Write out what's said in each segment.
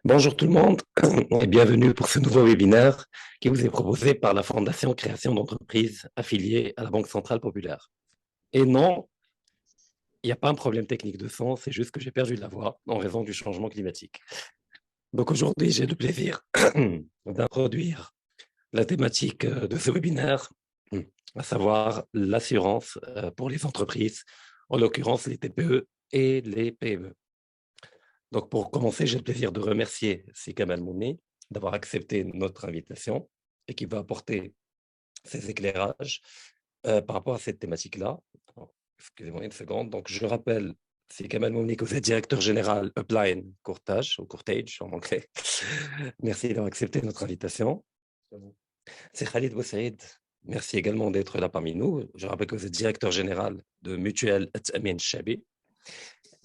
Bonjour tout le monde et bienvenue pour ce nouveau webinaire qui vous est proposé par la Fondation Création d'entreprises affiliée à la Banque Centrale Populaire. Et non, il n'y a pas un problème technique de son, c'est juste que j'ai perdu la voix en raison du changement climatique. Donc aujourd'hui, j'ai le plaisir d'introduire la thématique de ce webinaire, à savoir l'assurance pour les entreprises, en l'occurrence les TPE et les PME. Donc, pour commencer, j'ai le plaisir de remercier Sika Malmouni d'avoir accepté notre invitation et qui va apporter ses éclairages par rapport à cette thématique-là. Excusez-moi une seconde. Donc, je rappelle, Sika Malmouni, que vous êtes directeur général Upline Courtage, ou Courtage en anglais. Merci d'avoir accepté notre invitation. C'est Khalid Boussaïd. Merci également d'être là parmi nous. Je rappelle que vous êtes directeur général de Mutuelle Amin Chabi.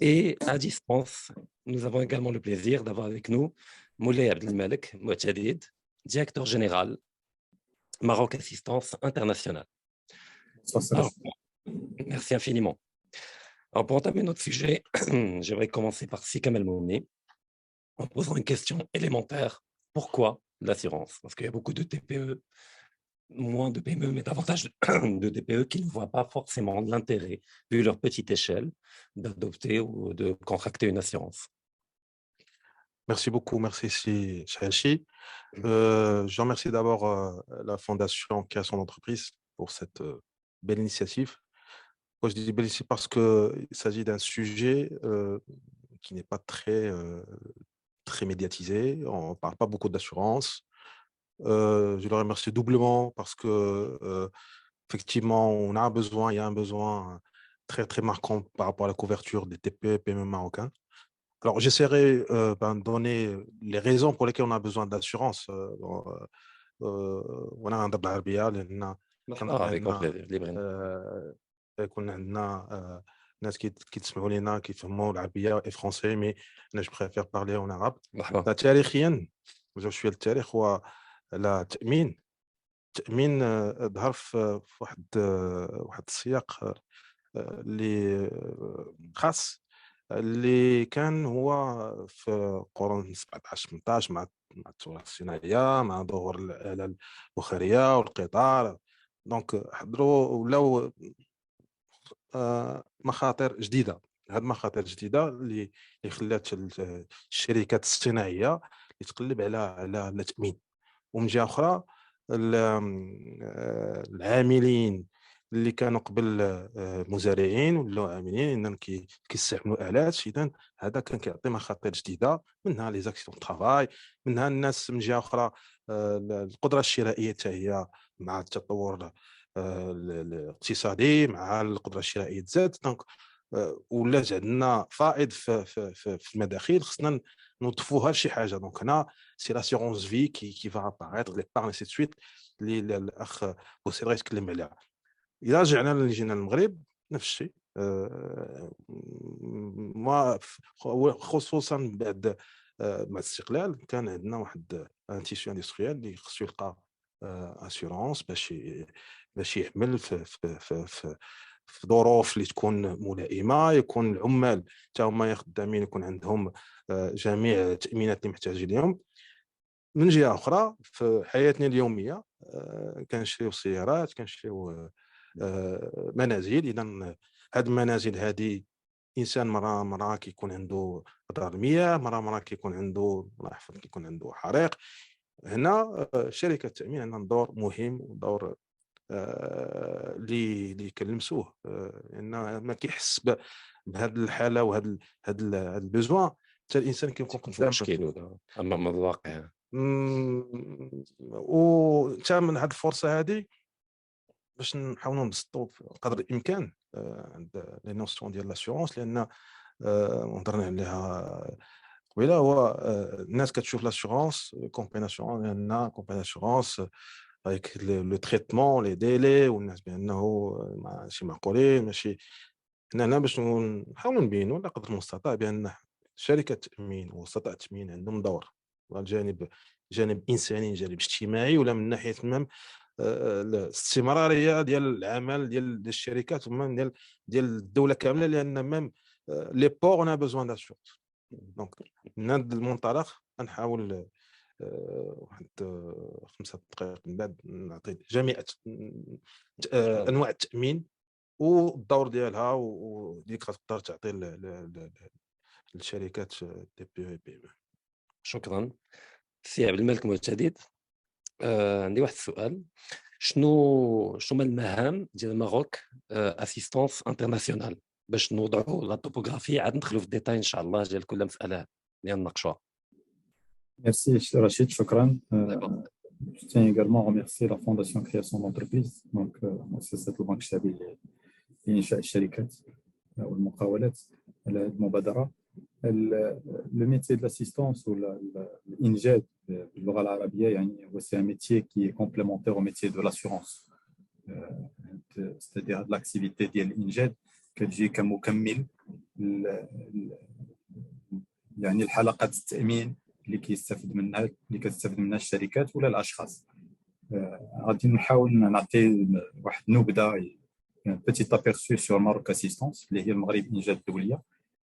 Et à distance, nous avons également le plaisir d'avoir avec nous Moulay Abdelmalek Mouatadid, directeur général Maroc Assistance Internationale. Alors, merci infiniment. Alors, pour entamer notre sujet, j'aimerais commencer par Sika Melmouni en posant une question élémentaire. Pourquoi l'assurance? Parce qu'il y a beaucoup de TPE, moins de PME, mais davantage de TPE qui ne voient pas forcément l'intérêt, vu leur petite échelle, d'adopter ou de contracter une assurance. Merci beaucoup, merci Chahachi. Je remercie d'abord la Fondation Création d'entreprise pour cette belle initiative. Moi, je dis belle initiative parce qu'il s'agit d'un sujet qui n'est pas très médiatisé. On ne parle pas beaucoup d'assurance. Je le remercie doublement parce que effectivement, il y a un besoin très marquant par rapport à la couverture des TPE et PME marocains. Alors, j'essaierai de donner les raisons pour lesquelles on a besoin d'assurance. وانا نهضر بالعربيه لان كنظن Avec grand ان plaisir, libre. يكون عندنا ناس كيتسمعوا لينا كيفهموا العربيه اي فرونسي مي انا جو بريفير بارلي اون عرب. مرحبا. تاريخيا نرجعوا شويه للتاريخ. هو التامين ظهر في واحد السياق اللي خاص اللي كان هو في قرون 17 18 مع الثوره الصناعيه، مع ظهور الاله البخاريه والقطار. دونك حضروا ولاو مخاطر جديده. هاد المخاطر الجديده اللي خلات الشركات الصناعيه اللي تقلب على التامين. ومن جهه اخرى العاملين اللي كانوا قبل مزارعين ولاو عاملين ان كيستعملوا الات. اذا هذا كان كيعطي مخاطر جديده، منها لي زاكسيدون طرافاي، منها الناس من جهه اخرى القدره الشرائيه حتى هي مع التطور الاقتصادي، مع القدره الشرائيه تزاد. دونك ولات عندنا فائض في المداخيل، خصنا نوظفوها لشي حاجه. دونك هنا سي لاسيغونس في كي فا اباغيتر ليبارن سي سويت اللي الاخ بوسيل غيتكلم عليها. اذا جينا للمغرب نفس الشيء. ما خصوصا بعد الاستقلال كان عندنا واحد ان تيسيو اندستريال اللي خصو يلقى اسيورونس باش يعمل في ظروف اللي تكون ملائمه، يكون العمال حتى هما خدامين يكون عندهم جميع التامينات اللي محتاجين لهم. من جهه اخرى في حياتنا اليوميه كنشريو سيارات، كنشريو منازل. اذا هاد المنازل هذه انسان مره كيكون عنده اضرار مياه، مره كيكون عنده الله يحفظ كيكون عنده حريق. هنا شركه التامين عندها دور مهم ودور اللي كنلمسوه، لان ما كيحس بهذه الحاله وهذا البيزوان حتى الانسان كيكون قدام مشكل امام الواقع. وتا من هذه الفرصه هذه باش نحاولوا نبسطوا قدر الامكان عند لي نوسيون ديال لاسيورونس، لان هضرنا عليها قبيله. هو الناس كتشوف لاسيورونس كومباني اسيورونس لان كومباني اسيورونس avec لو تريتمون لي ديلي، والناس بانه ماشي معقولين ماشي. هنا باش نحاولوا نبينوا على قدر المستطاع بان شركه التامين ووسطاء التامين عندهم دور، جانب انساني، جانب اجتماعي، ولا من ناحيه تمام الاستمراريه ديال العمل ديال الشركات ومن ديال الدوله كامله. لان ميم لي بور اون بوزوان داسيورونس. دونك من هذا المنطلق غنحاول واحد 5 دقايق من بعد نعطي جميع انواع التامين والدور ديالها واللي كتقدر تعطي للشركات دي بي ام. شكرا. سي عبد الملك معتدد، عندي واحد السؤال. شنو هما المهام ديال المغرب اسيستونس انترناسيونال باش نوضعوا لا توبوغرافي، عاد ندخلوا في الديتاي ان شاء الله ديال كل مساله اللي نناقشوها. Merci Rachid, shukran. D'accord. Je tiens également à remercier la Fondation Création d'entreprise, donc مؤسسة البنك الشعبي لإنشاء الشركات والمقاولات المبادرة. Le métier de l'assistance ou l'INJAD باللغة العربية يعني هو c'est un métier qui est complémentaire au métier de l'assurance. C'est-à-dire l'activité ديال الإنجاد كتجي كمكمل يعني الحلقات التأمين اللي كتستافد منها الشركات ولا الاشخاص. غادي نحاول نعطي واحد نبذه بيتيت ابيرسو سور ماروك اسيستونس اللي هي المغرب انجاد الدوليه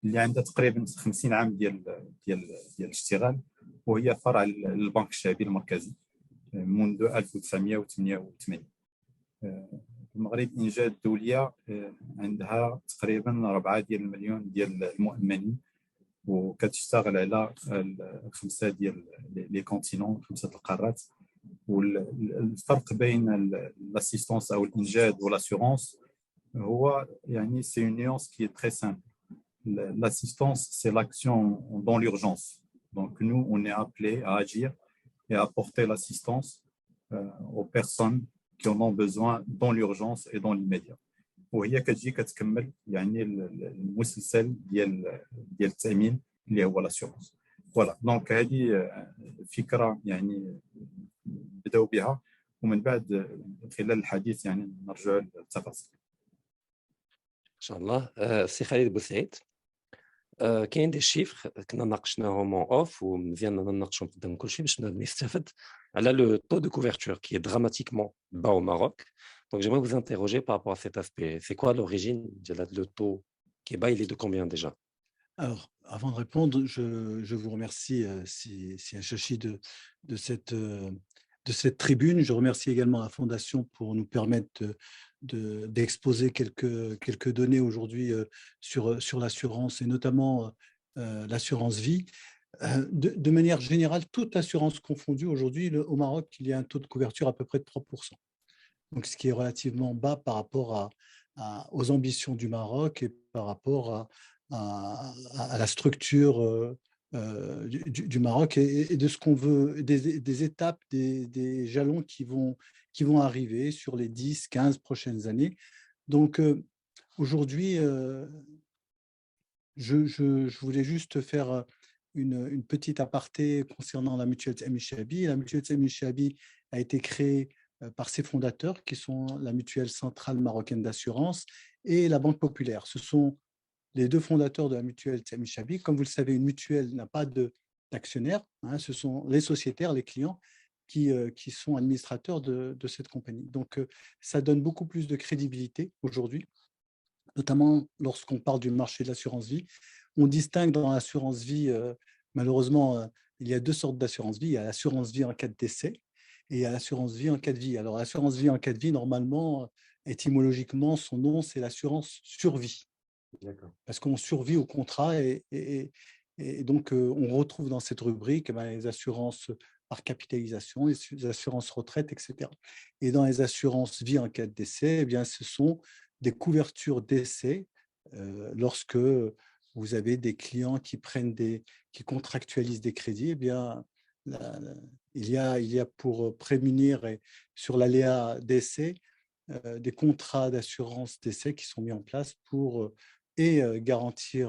اللي عندها تقريبا 50 عام ديال الاشتغال، وهي فرع البنك الشعبي المركزي منذ 1988. المغرب انجاد الدوليه عندها تقريبا 4 مليون ديال المؤمنين، وكتشتغل على 5 ديال لي كونتينون، 5 القارات. والفرق بين l'assistance او الانجاد والاسيورونس هو يعني c'est une nuance qui est très simple. L'assistance c'est l'action dans l'urgence. Donc nous on est appelé à agir et à apporter l'assistance aux personnes qui en ont besoin dans l'urgence et dans l'immédiat. وهي كتجي كتكمل يعني المسلسل ديال التامين اللي هو لاسيورونس. فوالا دونك هذه فكره يعني بداو بها، ومن بعد خلال الحديث يعني نرجع للتفاصيل ان شاء الله. سي خالد بوسعيد، كاين دي شيفر كنا ناقشناهم اوف ومزيان نناقشهم قدام كلشي باش نستافد على لو طو دو كوفرتور كي دراماتيكمون با au Maroc. Donc j'aimerais vous interroger par rapport à cet aspect. C'est quoi l'origine de le taux qui est bas? Il est de combien déjà? Alors, avant de répondre, je vous remercie, si Hachachi, de cette tribune. Je remercie également la Fondation pour nous permettre d'exposer quelques données aujourd'hui sur l'assurance et notamment l'assurance vie. De manière générale, toute assurance confondue, aujourd'hui, au Maroc, il y a un taux de couverture à peu près de 3%. Donc, ce qui est relativement bas par rapport aux ambitions du Maroc et par rapport à la structure du Maroc et de ce qu'on veut, des étapes, des jalons qui vont arriver sur les 10, 15 prochaines années. Donc, aujourd'hui, je voulais juste faire une petite aparté concernant la mutuelle Tami Chabi. La mutuelle Tami Chabi a été créée par ses fondateurs, qui sont la Mutuelle Centrale Marocaine d'Assurance et la Banque Populaire. Ce sont les deux fondateurs de la mutuelle Tami Chabi. Comme vous le savez, une mutuelle n'a pas d'actionnaires, hein, ce sont les sociétaires, les clients, qui sont administrateurs de cette compagnie. Donc, ça donne beaucoup plus de crédibilité aujourd'hui, notamment lorsqu'on parle du marché de l'assurance vie. On distingue dans l'assurance vie, malheureusement, il y a 2 sortes d'assurance vie. Il y a l'assurance vie en cas de décès et il y a l'assurance vie en cas de vie. Alors, l'assurance vie en cas de vie, normalement, étymologiquement, son nom, c'est l'assurance survie. Parce qu'on survit au contrat et donc on retrouve dans cette rubrique les assurances par capitalisation, les assurances retraite, etc. Et dans les assurances vie en cas de décès, eh bien, ce sont des couvertures d'essai lorsque vous avez des clients qui contractualisent des crédits. Eh bien, il y a pour prémunir sur l'aléa d'essai des contrats d'assurance d'essai qui sont mis en place pour garantir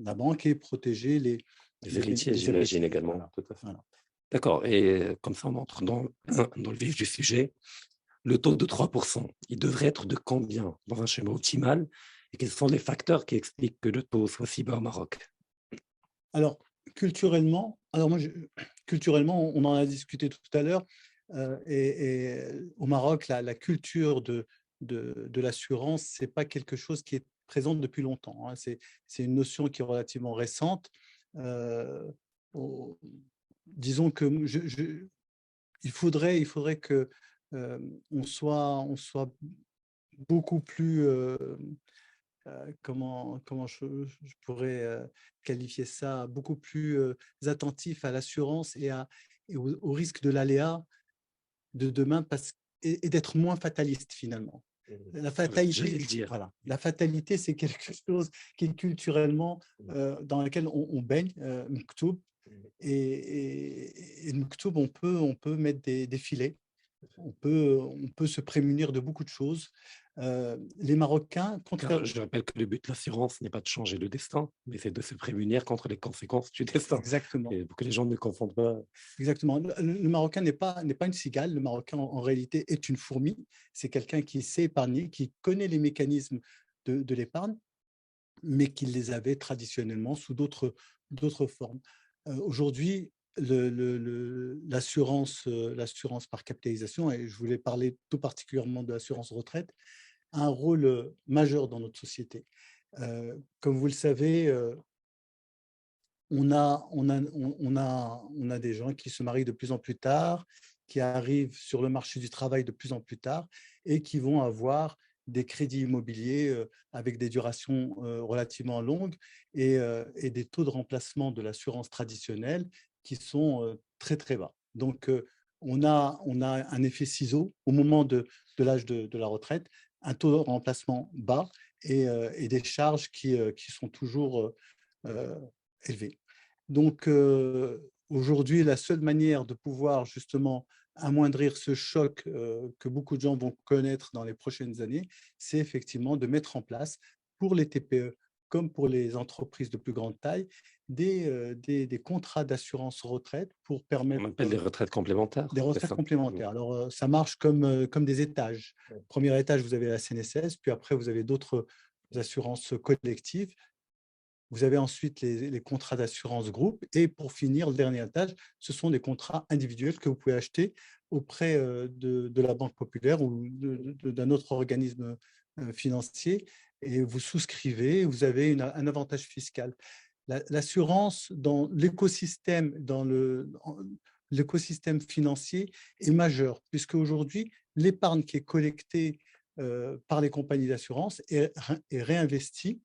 la banque et protéger les héritiers, j'imagine également. Voilà. Tout à fait. Voilà. D'accord. Et comme ça, on entre dans le vif du sujet. Le taux de 3%, il devrait être de combien dans un schéma optimal? Et quels sont les facteurs qui expliquent que le taux soit si bas au Maroc? Alors, culturellement, on en a discuté tout à l'heure, et au Maroc, la culture de l'assurance, ce n'est pas quelque chose qui est présente depuis longtemps, hein. C'est une notion qui est relativement récente. Disons que il faudrait que on soit beaucoup plus, comment je pourrais qualifier ça, beaucoup plus attentif à l'assurance et au risque de l'aléa de demain et d'être moins fataliste finalement. La fatalité, voilà. La fatalité, c'est quelque chose qui est culturellement dans lequel on baigne, Mektoub. Et Mektoub, on peut mettre des filets, on peut se prémunir de beaucoup de choses. Les Marocains, Car je rappelle que le but de l'assurance n'est pas de changer le destin, mais c'est de se prémunir contre les conséquences du destin. Exactement. Et pour que les gens ne confondent pas. Exactement. Le Marocain n'est pas une cigale. Le Marocain, en réalité, est une fourmi. C'est quelqu'un qui sait épargner, qui connaît les mécanismes de l'épargne, mais qui les avait traditionnellement sous d'autres formes. Aujourd'hui, l'assurance par capitalisation, et je voulais parler tout particulièrement de l'assurance retraite, a un rôle majeur dans notre société. Comme vous le savez, on a des gens qui se marient de plus en plus tard, qui arrivent sur le marché du travail de plus en plus tard et qui vont avoir des crédits immobiliers avec des durations relativement longues et des taux de remplacement de l'assurance traditionnelle qui sont très, très bas. Donc, on a un effet ciseau au moment de l'âge de la retraite, un taux de remplacement bas et des charges qui sont toujours élevées. Donc, aujourd'hui, la seule manière de pouvoir justement amoindrir ce choc que beaucoup de gens vont connaître dans les prochaines années, c'est effectivement de mettre en place pour les TPE comme pour les entreprises de plus grande taille, des contrats d'assurance retraite pour permettre… On appelle des retraites complémentaires. Des retraites complémentaires. Alors, ça marche comme des étages. Premier étage, vous avez la CNSS, puis après, vous avez d'autres assurances collectives. Vous avez ensuite les contrats d'assurance groupe. Et pour finir, le dernier étage, ce sont des contrats individuels que vous pouvez acheter auprès de la Banque populaire ou d'un autre organisme financier. Et vous souscrivez, vous avez un avantage fiscal. L'assurance dans l'écosystème, l'écosystème financier est majeur, puisque aujourd'hui, l'épargne qui est collectée par les compagnies d'assurance est réinvestie,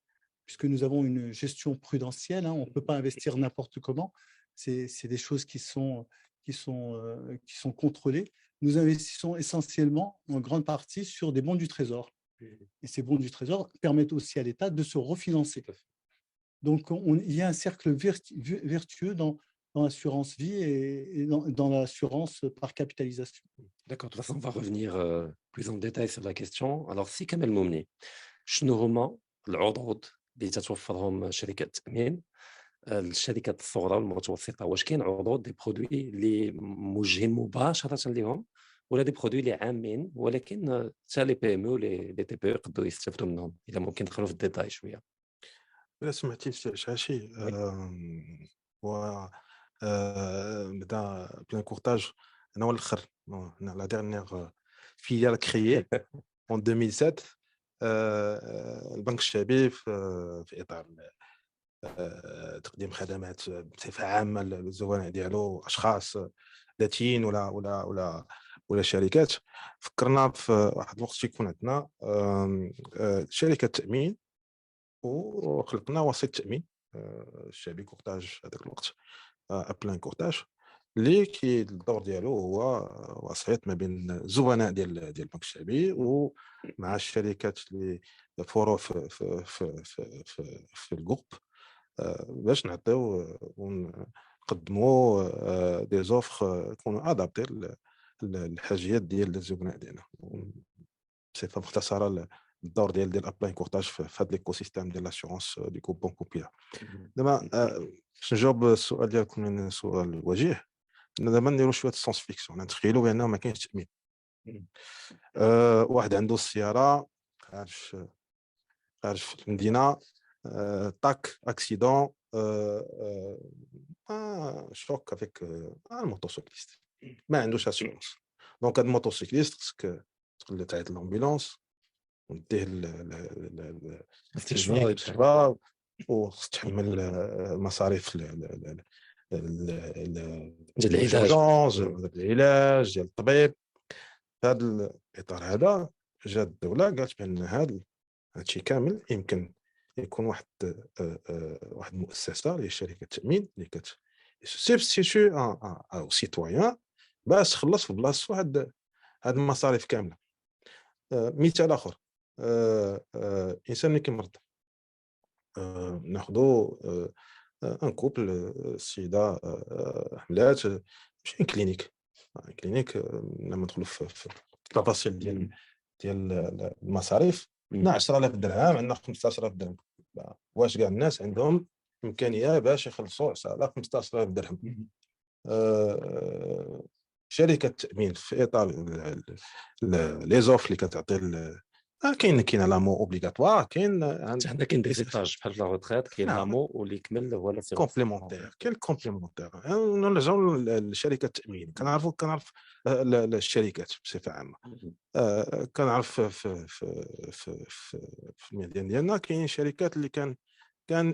puisque nous avons une gestion prudentielle, hein, on ne peut pas investir n'importe comment, c'est des choses qui sont contrôlées. Nous investissons essentiellement, en grande partie, sur des bons du Trésor. Et ces bons du Trésor permettent aussi à l'État de se refinancer. Donc, il y a un cercle vertueux dans l'assurance vie et dans l'assurance par capitalisation. D'accord, de toute façon, on va revenir plus en détail sur la question. Alors, si Kamel Moumni, شنو هما العروض اللي تتوفرهم شركات التأمين الشركات الصغرى والمتوسطة، واش كاين عروض دي برودوي اللي موجهين مباشرة ليهم ولا دي برودوي اللي عامين ولكن حتى لي بي ام او لي تي بي يقدروا يستافدوا منهم؟ الا ممكن ندخلوا في الديتاي شويه. إلا سمعتي شاشي هو بدا بلان كورتاج. أنا هو الآخر لا ديرنيير فيليال كريي en 2007 البنك الشعبي في إطار تقديم خدمات بصفة عامة للزبناء ديالو، أشخاص ذاتيين ولا شركات. فكرنا في واحد الوقت يكون عندنا شركة تأمين وخلقنا وسيط تأمين الشعبي كورتاج هذاك الوقت أبلان كورتاج اللي الدور ديالو هو وسيط ما بين الزبناء ديال البنك الشعبي ومع الشركات اللي فورو في الجروب باش نعطيو ونقدموا دي زوفر يكونوا ادابتي للحاجيات ديال الزبناء ديالنا. بصفه مختصره الدور ديال ابلاين كورتاج في هذا ليكو سيستيم ديال لاسيورونس دي كوب بون بوبيلار. دابا باش نجاوب السؤال ديالكم من سؤال وجيه، دابا نديرو شويه سونس فيكسيون، نتخيلوا بان ما كاينش تامين. واحد عنده السياره خارج في المدينه، طاك اكسيدون شوك افيك الموتوسيكليست، ما عندوش اسيورونس. دونك هاد الموتوسيكليست خصك تقول له تعيط للامبيلونس، وديه استشفاء الاستشفاء وتحمل مصاريف ديال العلاج العلاج ديال الطبيب. في هذا الاطار هذا جات الدوله قالت بان هادشي كامل يمكن يكون واحد المؤسسه اللي هي شركه التامين اللي سبستيتيو او سيتويان باش تخلص في بلاصتو هاد المصاريف كامله. مثال اخر، انسان اللي كيمرض، ناخذوا ان كوبل، السيده حملات مشي كلينيك لما ندخلوا في التفاصيل ديال المصاريف. عندنا 10000 درهم، عندنا 15000 درهم. واش كاع الناس عندهم امكانيه باش يخلصوا 10000 15000 درهم؟ شركه التامين في اطار لي زوف اللي كتعطي كاين لامو اوبليغاتوار، كاين عندنا دي زيتاج بحال في لا روتريت، كاين لامو واللي يكمل هو لا كومبليمونتير. كاين الكومبليمونتير. نرجعوا لشركه التامين. كنعرف الشركات بصفه عامه. كنعرف في المدينه ديالنا كاين شركات اللي كان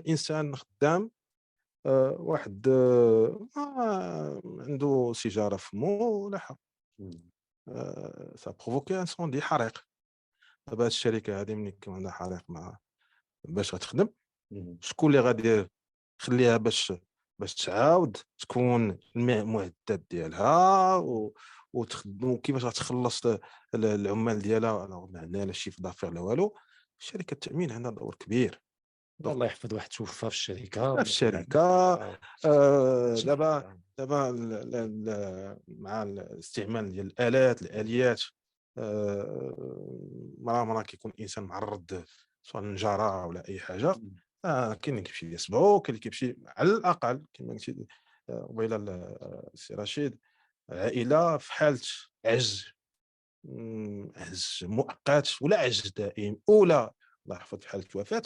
انسان خدام، واحد عنده سيجاره في فمو ولاحه، سا بروفوكي انسوندي، حريق. دابا هاد الشركه هذه ملي كيكون عندها حريق باش غتخدم، شكون اللي غادي خليها باش تعاود تكون المعدات ديالها وتخدم، وكيفاش غتخلص العمال ديالها؟ ما عندنا لا شيف دافير لا والو. شركه التامين عندها دور كبير. الله يحفظ واحد توفى في الشركه دابا مع الاستعمال ديال الاليات، مرة كيكون الانسان معرض سواء للنجاره ولا اي حاجه. كاين اللي كيمشي يصبغو، كاين اللي كيمشي على الاقل كما قلتي قبيله السي رشيد، عائله في حاله عجز مؤقت ولا عجز دائم ولا الله يحفظ في حاله وفاه،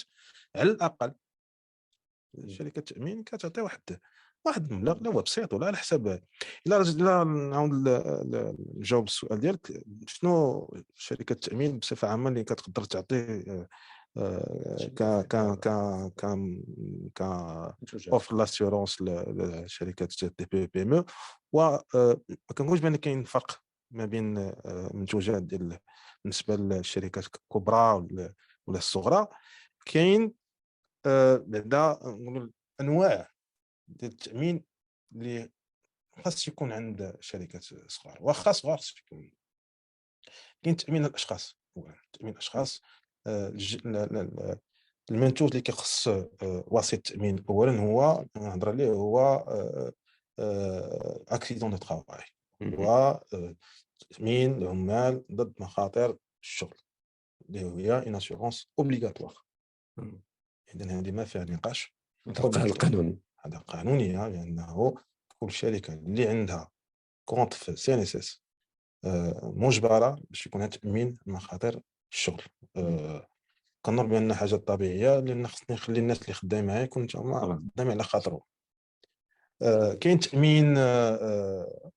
على الاقل شركه التامين كتعطي واحد المبلغ، لا هو بسيط ولا على حساب. الا نعاود نجاوب السؤال ديالك، شنو شركه التامين بصفه عامه اللي كتقدر تعطي ك اوفر لاسيورونس لشركات دي بي ام او. وما كنقولش بان كاين فرق ما بين المنتوجات ديال بالنسبه للشركات الكبرى ولا الصغرى. كاين بعدا نقولوا انواع ديال التامين اللي خاص يكون عند شركات صغار، واخا صغار خاص يكون. كاين تامين الاشخاص. تامين الاشخاص، المنتوج اللي كيخص وسيط التامين اولا هو نهضر عليه، هو اكسيدون دو طرافاي، هو تامين العمال ضد مخاطر الشغل اللي هي ان اسيورونس اوبليغاتوار. اذا هذه ما فيها نقاش، القانون هذا قانونيه، لانه كل شركه اللي عندها كونت في سي ان اس اس مجبره باش يكون عندها تامين مخاطر الشغل. كنظن بان حاجه طبيعيه، لان خصني نخلي الناس اللي خدامين معايا يكونوا خدامين على خاطرهم. كاين تامين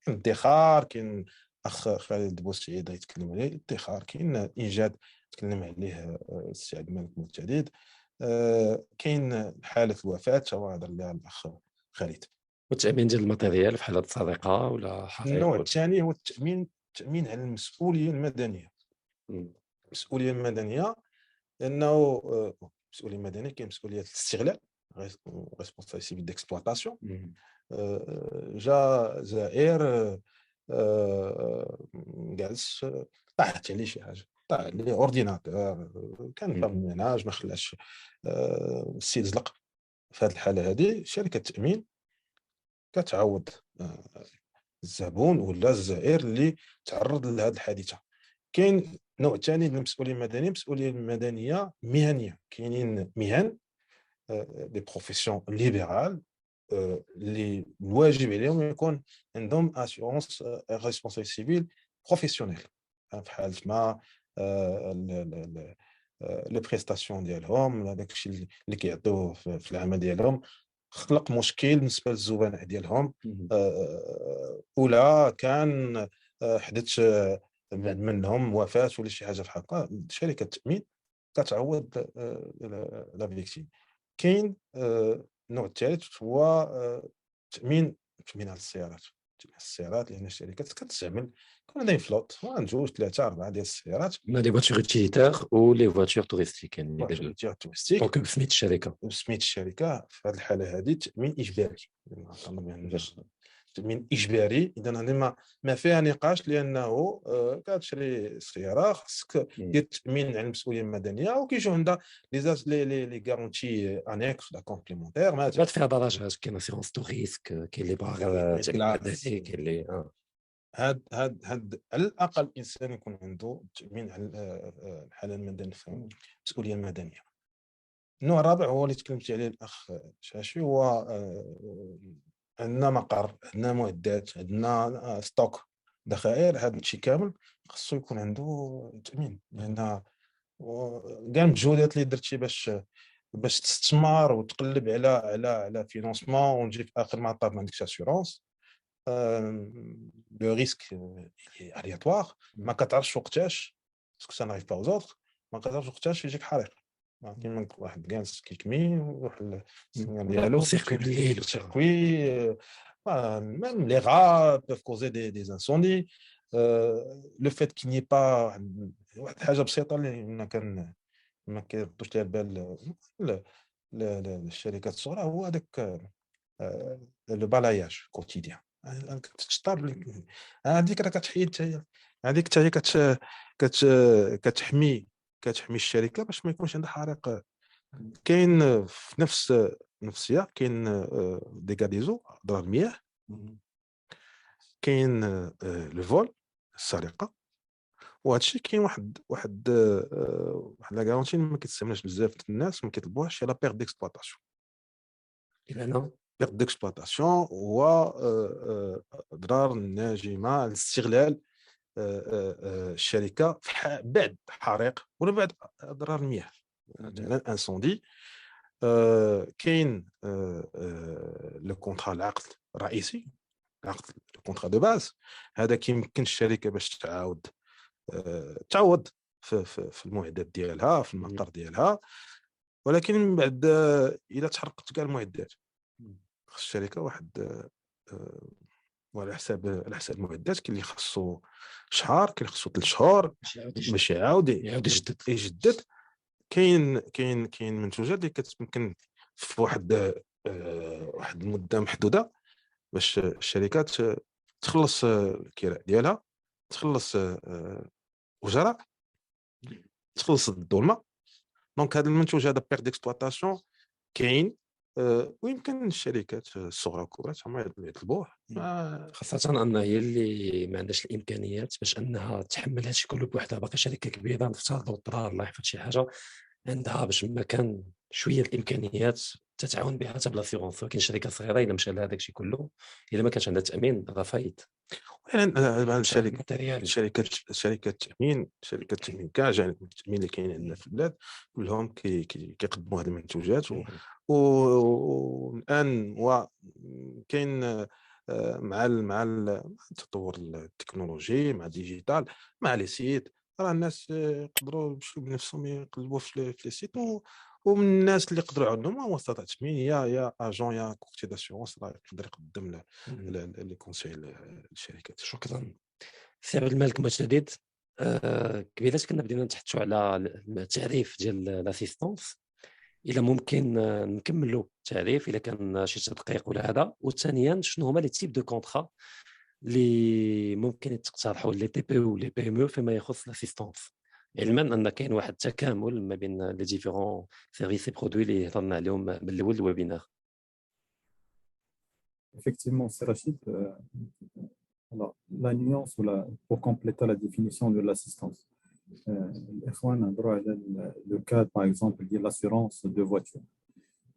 ادخار، كاين اخ خالد بوسعيد يتكلم عليه الادخار، كاين انجاد تكلم عليه السي عبد الملك المعتدد، كاين حاله الوفاه هذا اللي الاخ خالد. والتامين ديال الماتيريال في حالات سرقه ولا حريق. النوع الثاني هو التامين على المسؤوليه المدنيه. المسؤوليه المدنيه لانه المسؤوليه المدنيه كاين مسؤوليه الاستغلال، ريسبونسابيلتي سيفيل ديكسبلوطاسيون. جا زائر جالس طاحت عليه شي حاجه، طاح عليه اورديناتور، كان فهم المناج ما خلاش السيد زلق. في هذه الحاله هذه شركه التامين كتعوض الزبون ولا الزائر اللي تعرض لهذه الحادثه. كاين نوع ثاني من المسؤوليه المدنيه، المسؤوليه المدنيه مهنيه. كاينين مهن دي بروفيسيون ليبرال اللي الواجب عليهم يكون عندهم اسيورونس ريسبونسابيلتي سيفيل بروفيسيونيل، في حاله ما لي بريستاسيون ديالهم، هذاك الشيء اللي كيعطيوه في العمل ديالهم خلق مشكل بالنسبه للزبناء ديالهم، ولا كان حدث منهم وفاه ولا شي حاجه بحال هكا، شركه التامين كتعوض لا فيكتيم. كاين النوع الثالث هو تامين على السيارات. تامين على السيارات، لان الشركات كتستعمل كون عندها فلوت جوج 3 4 ديال السيارات. On a les voitures utilitaires ou les voitures touristiques يعني les واش deux. ديال التورستيك Donc بسميت الشركة. بسميت الشركه. في هذه الحاله هذه تامين اجباري، تامين اجباري. اذا هذه ما فيها نقاش، لانه كتشري سياره خصك دير تامين على المسؤوليه المدنيه، وكيجيو عندها لي غارونتي انيكس ولا كومبليمونتير. بات فيها درجات، كاين اسيرونس تو ريسك، كاين اللي باغا تامين مدني، كاين اللي هاد على الاقل الانسان يكون عنده تامين على الحاله المدنيه، المسؤوليه المدنيه. النوع الرابع هو اللي تكلمت عليه الاخ شاشي، هو عندنا مقر، عندنا معدات، عندنا ستوك ذخائر. هذا الشيء كامل خصو يكون عنده تامين، لان كاع المجهودات اللي درتي باش تستثمر وتقلب على فينونسمون وتجي في اخر المطاف ما عندكش اسيورونس، لو ريسك الياتوار. ما كتعرفش وقتاش سكو سا ناريف با اوزوتر، ما كتعرفش وقتاش يجيك حريق. كيما واحد جالس كيكمي ويروح ديالو سيركوي سيركوي. même les rats peuvent causer des incendies. Le fait qu'il n'y ait pas واحد حاجه بسيطه اللي ما كيردوش ليها البال الشركات الصغرى، هو هذاك لو بالاياج كوتيديان. كتشطر هذيك راه كتحيد حتى هي، هذيك حتى هي كتحمي الشركه باش ما يكونش عندها حريق. كاين في نفس السياق كاين ديكاديزو اضرار المياه، كاين لو فول السرقه. وهذا الشيء كاين واحد لا غارونتي ما كيتستعملش بزاف الناس، ما كيطلبوهاش، هي لا بيرد ديكسبلوطاسيون. بمعنى بيرد ديكسبلوطاسيون هو اضرار ناجمه على استغلال الشركه بعد حريق ولا بعد اضرار المياه، مثلا انسوندي. كاين لو كونطرا، العقد الرئيسي، عقد الكونطرا دو باز. هذا كيمكن الشركه باش تعوض في المعدات ديالها، في المقر ديالها. ولكن من بعد الا تحرقت كاع المعدات، خص الشركه واحد وعلى حساب المعدات. كاين اللي خصو شهر، كاين اللي خصو 3 شهور باش يعاود يجدد. كاين منتوجات اللي كتمكن في واحد المده محدوده باش الشركات تخلص الكراء ديالها، تخلص اجراء، تخلص الظلمه. دونك هذا المنتوج هذا بير ديكسبلوطاسيون كاين، ويمكن الشركات الصغرى والكبرى هما يطلبوه، خاصة أن هي اللي ما عندهاش الإمكانيات باش أنها تحمل هادشي كله بوحدها. باقي شركة كبيرة نفترضوا اضطرار الله يحفظ شي حاجة عندها باش ما كان شوية الإمكانيات تتعاون بها حتى بلاسيغونس. ولكن شركة صغيرة إلا مشى لها داكشي كله، إلا ما كانش عندها تأمين راه فايت. شركات التأمين كاع جانب التأمين اللي كاين عندنا في البلاد كلهم كيقدموا هذه المنتوجات. والآن كاين مع التطور التكنولوجي، مع الديجيتال، مع لي سيت، راه الناس يقدروا يمشيو بنفسهم يقلبوا في لي سيت. ومن الناس اللي يقدروا عندهم وسط تأمين يا اجون يا كورتي داسيورونس، راه يقدر يقدم لي كونساي للشركات. شكرا سي عبد الملك مجتدد. قبيلات كنا بدينا نتحدثوا على التعريف ديال لاسيستونس. الا ممكن نكملوا التعريف الا كان شي تدقيق ولا هذا. وثانيا شنو هما لي تيب دو كونطرا اللي ممكن تقترحوا لي تي بي او لي بي ام او فيما يخص لاسيستونس، علما ان كاين واحد التكامل ما بين لي ديفيرون سيرفيس اي برودوي اللي هضرنا عليهم من الاول الويبينار. Effectivement, c'est Rachid. Alors, la nuance pour compléter la définition de l'assistance. Le cas, par exemple, de l'assurance de voiture.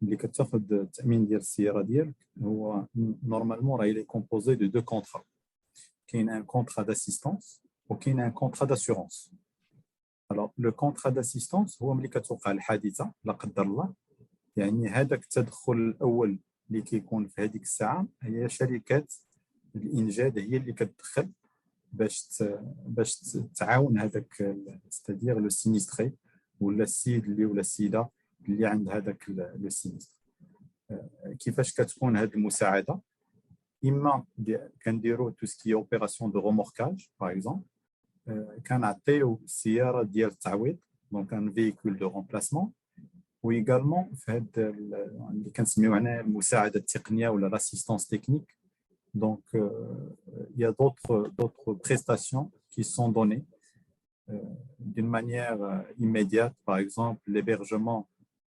اللي كتاخذ التأمين ديال السيارة ديالك هو normalement il est composé de 2 contrats. كاين un contrat d'assistance وكاين un contrat d'assurance. Alors le contrat d'assistance هو ملي كتوقع الحادثة لا قدر الله، يعني هذاك التدخل الأول اللي كيكون في هذيك الساعة هي شركات الإنجاد هي اللي كتدخل باش تعاون هذاك ستادير لو سينيستري ولا السيد اللي ولا السيده اللي عند هذاك لو سينيستر. كيفاش كتكون هذه المساعده؟ اما كنديروا تو سكي اوبيراسيون دو روموركاج باغ اكزومبل، كنعطيو سياره ديال التعويض دونك ان فييكول دو رومبلاسمون، ويغالمون في هاد اللي كنسميو هنا المساعده التقنيه ولا لاسيستانس تكنيك. Donc, il y a d'autres prestations qui sont données d'une manière immédiate, par exemple l'hébergement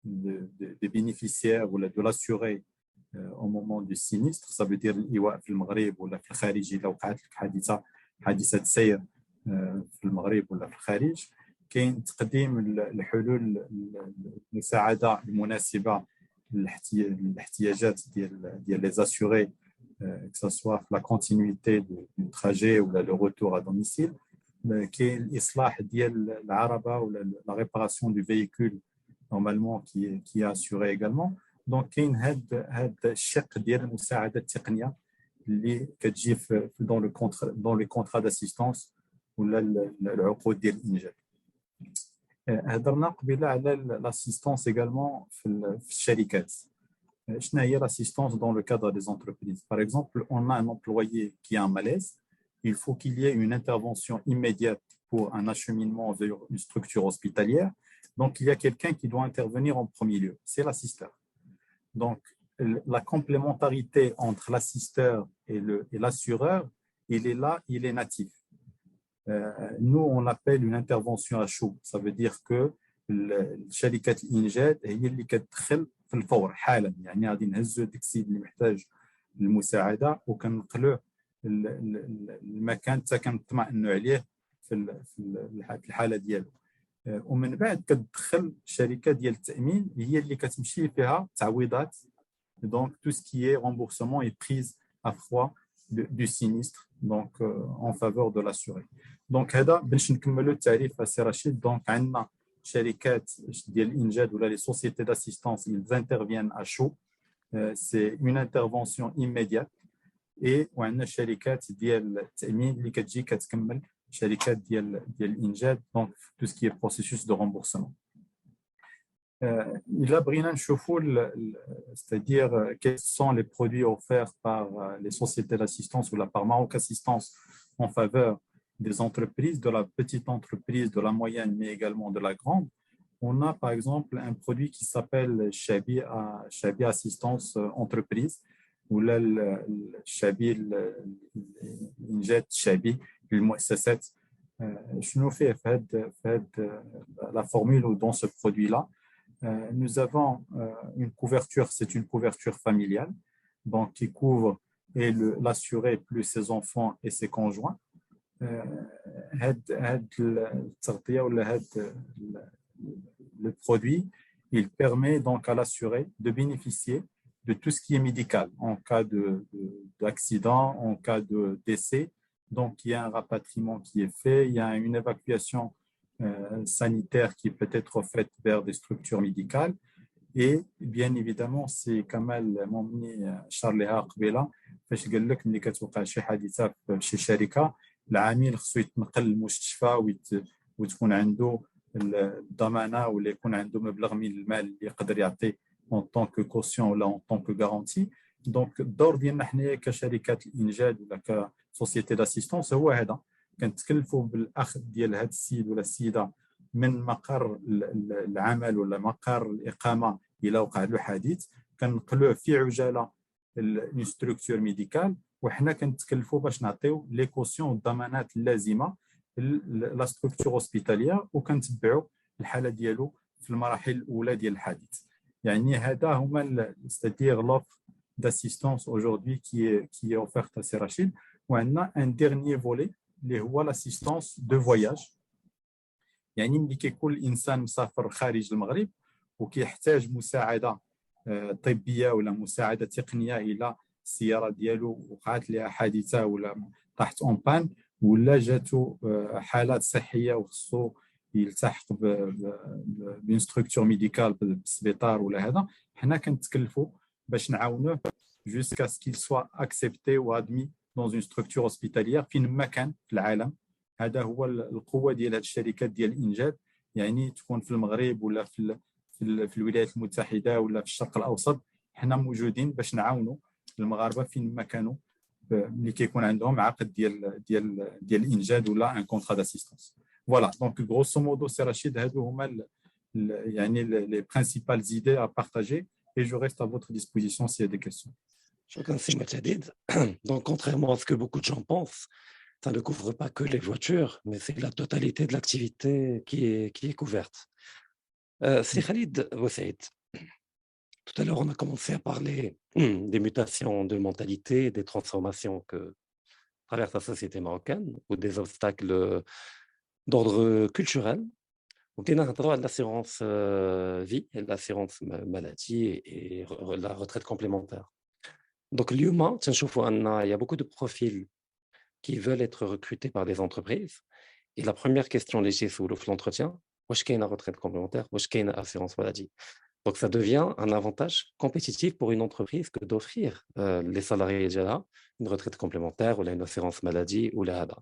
des bénéficiaires ou de l'assuré au moment du sinistre. Ça veut dire l'Iwa في المغرب ولا في الخارج إذا وقعت لك حادثة سير في المغرب ولا في الخارج. كاين تقديم الحلول المساعدة المناسبة للاحتياجات ديال les assurés, que ce soit la continuité du trajet ou le retour à domicile, qui est l'islah ديال العربة ou la réparation du véhicule normalement qui est assuré également. Donc كاين هاد الشق ديال المساعدة التقنية اللي كتجي dans les contrats d'assistance ولا العقود ديال الإنجاب. هضرنا قبيله على l'assistance également في الشركات. Quelle est l'assistance dans le cadre des entreprises? Par exemple, on a un employé qui a un malaise. Il faut qu'il y ait une intervention immédiate pour un acheminement vers une structure hospitalière. Donc, il y a quelqu'un qui doit intervenir en premier lieu. C'est l'assisteur. Donc, la complémentarité entre l'assisteur et l'assureur, il est là, il est natif. Nous, on l'appelle une intervention à chaud. Ça veut dire que الشركات الإنجاد هي اللي كتدخل في الفور حالا، يعني غادي نهزو ديك السيد اللي محتاج المساعده وكنقلوه المكان حتى كنطمئنوا عليه في الحاله ديالو. ومن بعد كتدخل الشركه ديال التامين هي اللي كتمشي فيها تعويضات. دونك تو سكي رامبورسمون اي بريز ا فوا دو سينيستر دونك اون فافور دو لاسوري. دونك هذا باش نكملوا التعريف سي رشيد. دونك عندنا شركات ديال الانجاد ولا لي سوسيتي داسيستانس ils interviennent à chaud, c'est une intervention immédiate. وعندنا شركات ديال التامين اللي كتجي كتكمل شركات ديال الانجاد دونك tout ce qui est processus de remboursement. الا بغينا نشوفوا c'est-à-dire quels sont les produits offerts par les sociétés d'assistance ou par Maroc Assistance en faveur des entreprises, de la petite entreprise, de la moyenne, mais également de la grande. On a par exemple un produit qui s'appelle Chabi Assistance Entreprise, ou le Chabi Injet Chabi, le Moussasset. Je nous fais la formule dans ce produit-là. Nous avons une couverture, c'est une couverture familiale, donc qui couvre et l'assuré plus ses enfants et ses conjoints. Le produit, il permet donc à l'assuré de bénéficier de tout ce qui est médical en cas d'accident, en cas de décès. Donc, il y a un rapatriement qui est fait, il y a une évacuation sanitaire qui peut être faite vers des structures médicales. Et bien évidemment, c'est Kamal Momni Charleha Qbela, فاش قال لك ملي كتوقع شي حادثه في شي شركه العامل خصو يتنقل للمستشفى وتكون عنده الضمانه ولا يكون عنده مبلغ من المال اللي يقدر يعطي en tant que caution ولا en tant que garantie. دونك الدور ديالنا حنايا كشركات الانجاد ولا كسوسيتي داسيستونس هو هذا، كنتكلفوا بالاخذ ديال هذا السيد ولا السيده من مقر العمل ولا مقر الاقامه الى وقع له حادث، كنقلوه في عجاله une structure médicale وحنا كنتكلفوا باش نعطيو لي كوسيون والضمانات اللازمه لا ستركتور هوسبيتاليير وكنتبعوا الحاله ديالو في المراحل الاولى ديال الحادث. يعني هذا هما c'est-à-dire l'offre d'assistance aujourd'hui qui est offerte à ces Rachid. وعندنا un dernier volet اللي هو l'assistance de voyage. يعني ملي كيكون الانسان مسافر خارج المغرب وكيحتاج مساعده طبيه ولا مساعده تقنيه الى السياره ديالو وقعت لها حادثه ولا طاحت اون بان ولا جاتو حالات صحيه وخصو يلتحق بين ستركتور ميديكال بالسبيطار ولا هذا، حنا كنتكلفوا باش نعاونوه jusqu'à ce qu'il soit accepté ou admis dans une structure hospitalière فين ما كان في العالم. هذا هو القوه ديال هذه الشركات ديال الانجاب، يعني تكون في المغرب ولا في الولايات المتحده ولا في الشرق الاوسط، حنا موجودين باش نعاونوا المغاربه فين ما كانوا ملي كيكون عندهم عقد ديال الانجاب ولا ان كونترا داسيستانس. فوالا دونك غروسو مودو سي رشيد، هادو هما يعني les principales idées à partager et je reste à votre disposition s'il y a des questions. Shukran Si Majadid. Donc, contrairement à ce que beaucoup de gens pensent, ça ne couvre pas que les voitures, mais c'est la totalité de l'activité qui est couverte. C'est Khalid Boussaïd. Tout à l'heure, on a commencé à parler des mutations de mentalité, des transformations que traverse la société marocaine ou des obstacles d'ordre culturel. Donc, il y a l'assurance vie, l'assurance maladie et la retraite complémentaire. Donc, l'humain, il y a beaucoup de profils qui veulent être recrutés par des entreprises. Et la première question, les sous l'entretien, où est-ce qu'il y a une retraite complémentaire, où est-ce qu'il y a une assurance maladie. Donc, ça devient un avantage compétitif pour une entreprise que d'offrir les salariés déjà une retraite complémentaire ou une assurance maladie ou la HADA.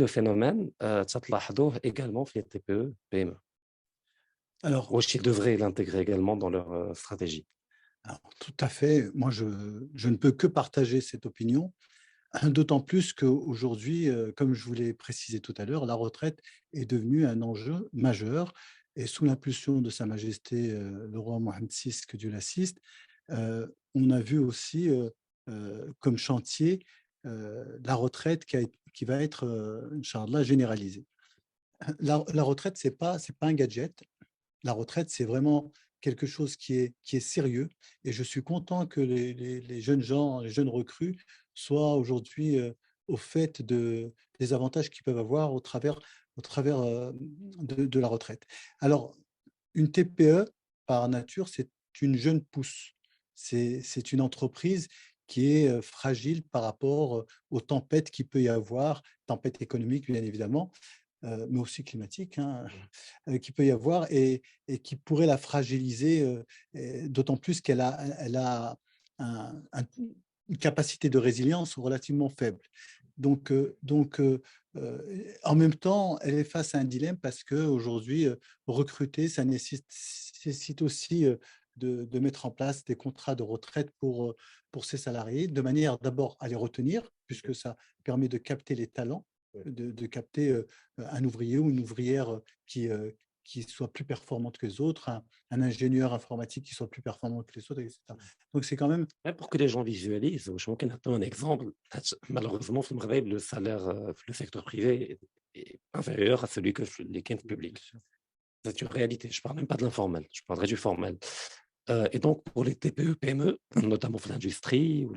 Le phénomène, également les TPE, PME. Alors, ils devraient l'intégrer également dans leur stratégie. Alors, tout à fait. Moi, je ne peux que partager cette opinion, d'autant plus qu'aujourd'hui, comme je vous l'ai précisé tout à l'heure, la retraite est devenue un enjeu majeur. Et sous l'impulsion de Sa Majesté le roi Mohammed VI, que Dieu l'assiste, on a vu aussi comme chantier la retraite qui va être, Inch'Allah, généralisée. La retraite, ce n'est pas un gadget. La retraite, c'est vraiment quelque chose qui est sérieux. Et je suis content que les jeunes gens, les jeunes recrues soient aujourd'hui au fait des avantages qu'ils peuvent avoir au travers de la retraite. Alors, une TPE, par nature, c'est une jeune pousse. C'est une entreprise qui est fragile par rapport aux tempêtes qu'il peut y avoir, tempêtes économiques, bien évidemment, mais aussi climatiques, qu'il peut y avoir et qui pourrait la fragiliser, d'autant plus qu'elle a une capacité de résilience relativement faible. Donc, en même temps, elle est face à un dilemme parce qu'aujourd'hui, recruter, ça nécessite aussi de mettre en place des contrats de retraite pour ses salariés, de manière d'abord à les retenir, puisque ça permet de capter les talents, de capter un ouvrier ou une ouvrière qui soit plus performante que les autres, un ingénieur informatique qui soit plus performant que les autres, etc. Donc, c'est quand même… Pour que les gens visualisent, je vais donner un exemple. Malheureusement, le salaire le secteur privé est inférieur à celui que les quintes publics. C'est une réalité. Je ne parle même pas de l'informel, je parlerai du formel. Et donc, pour les TPE, PME, notamment pour l'industrie ou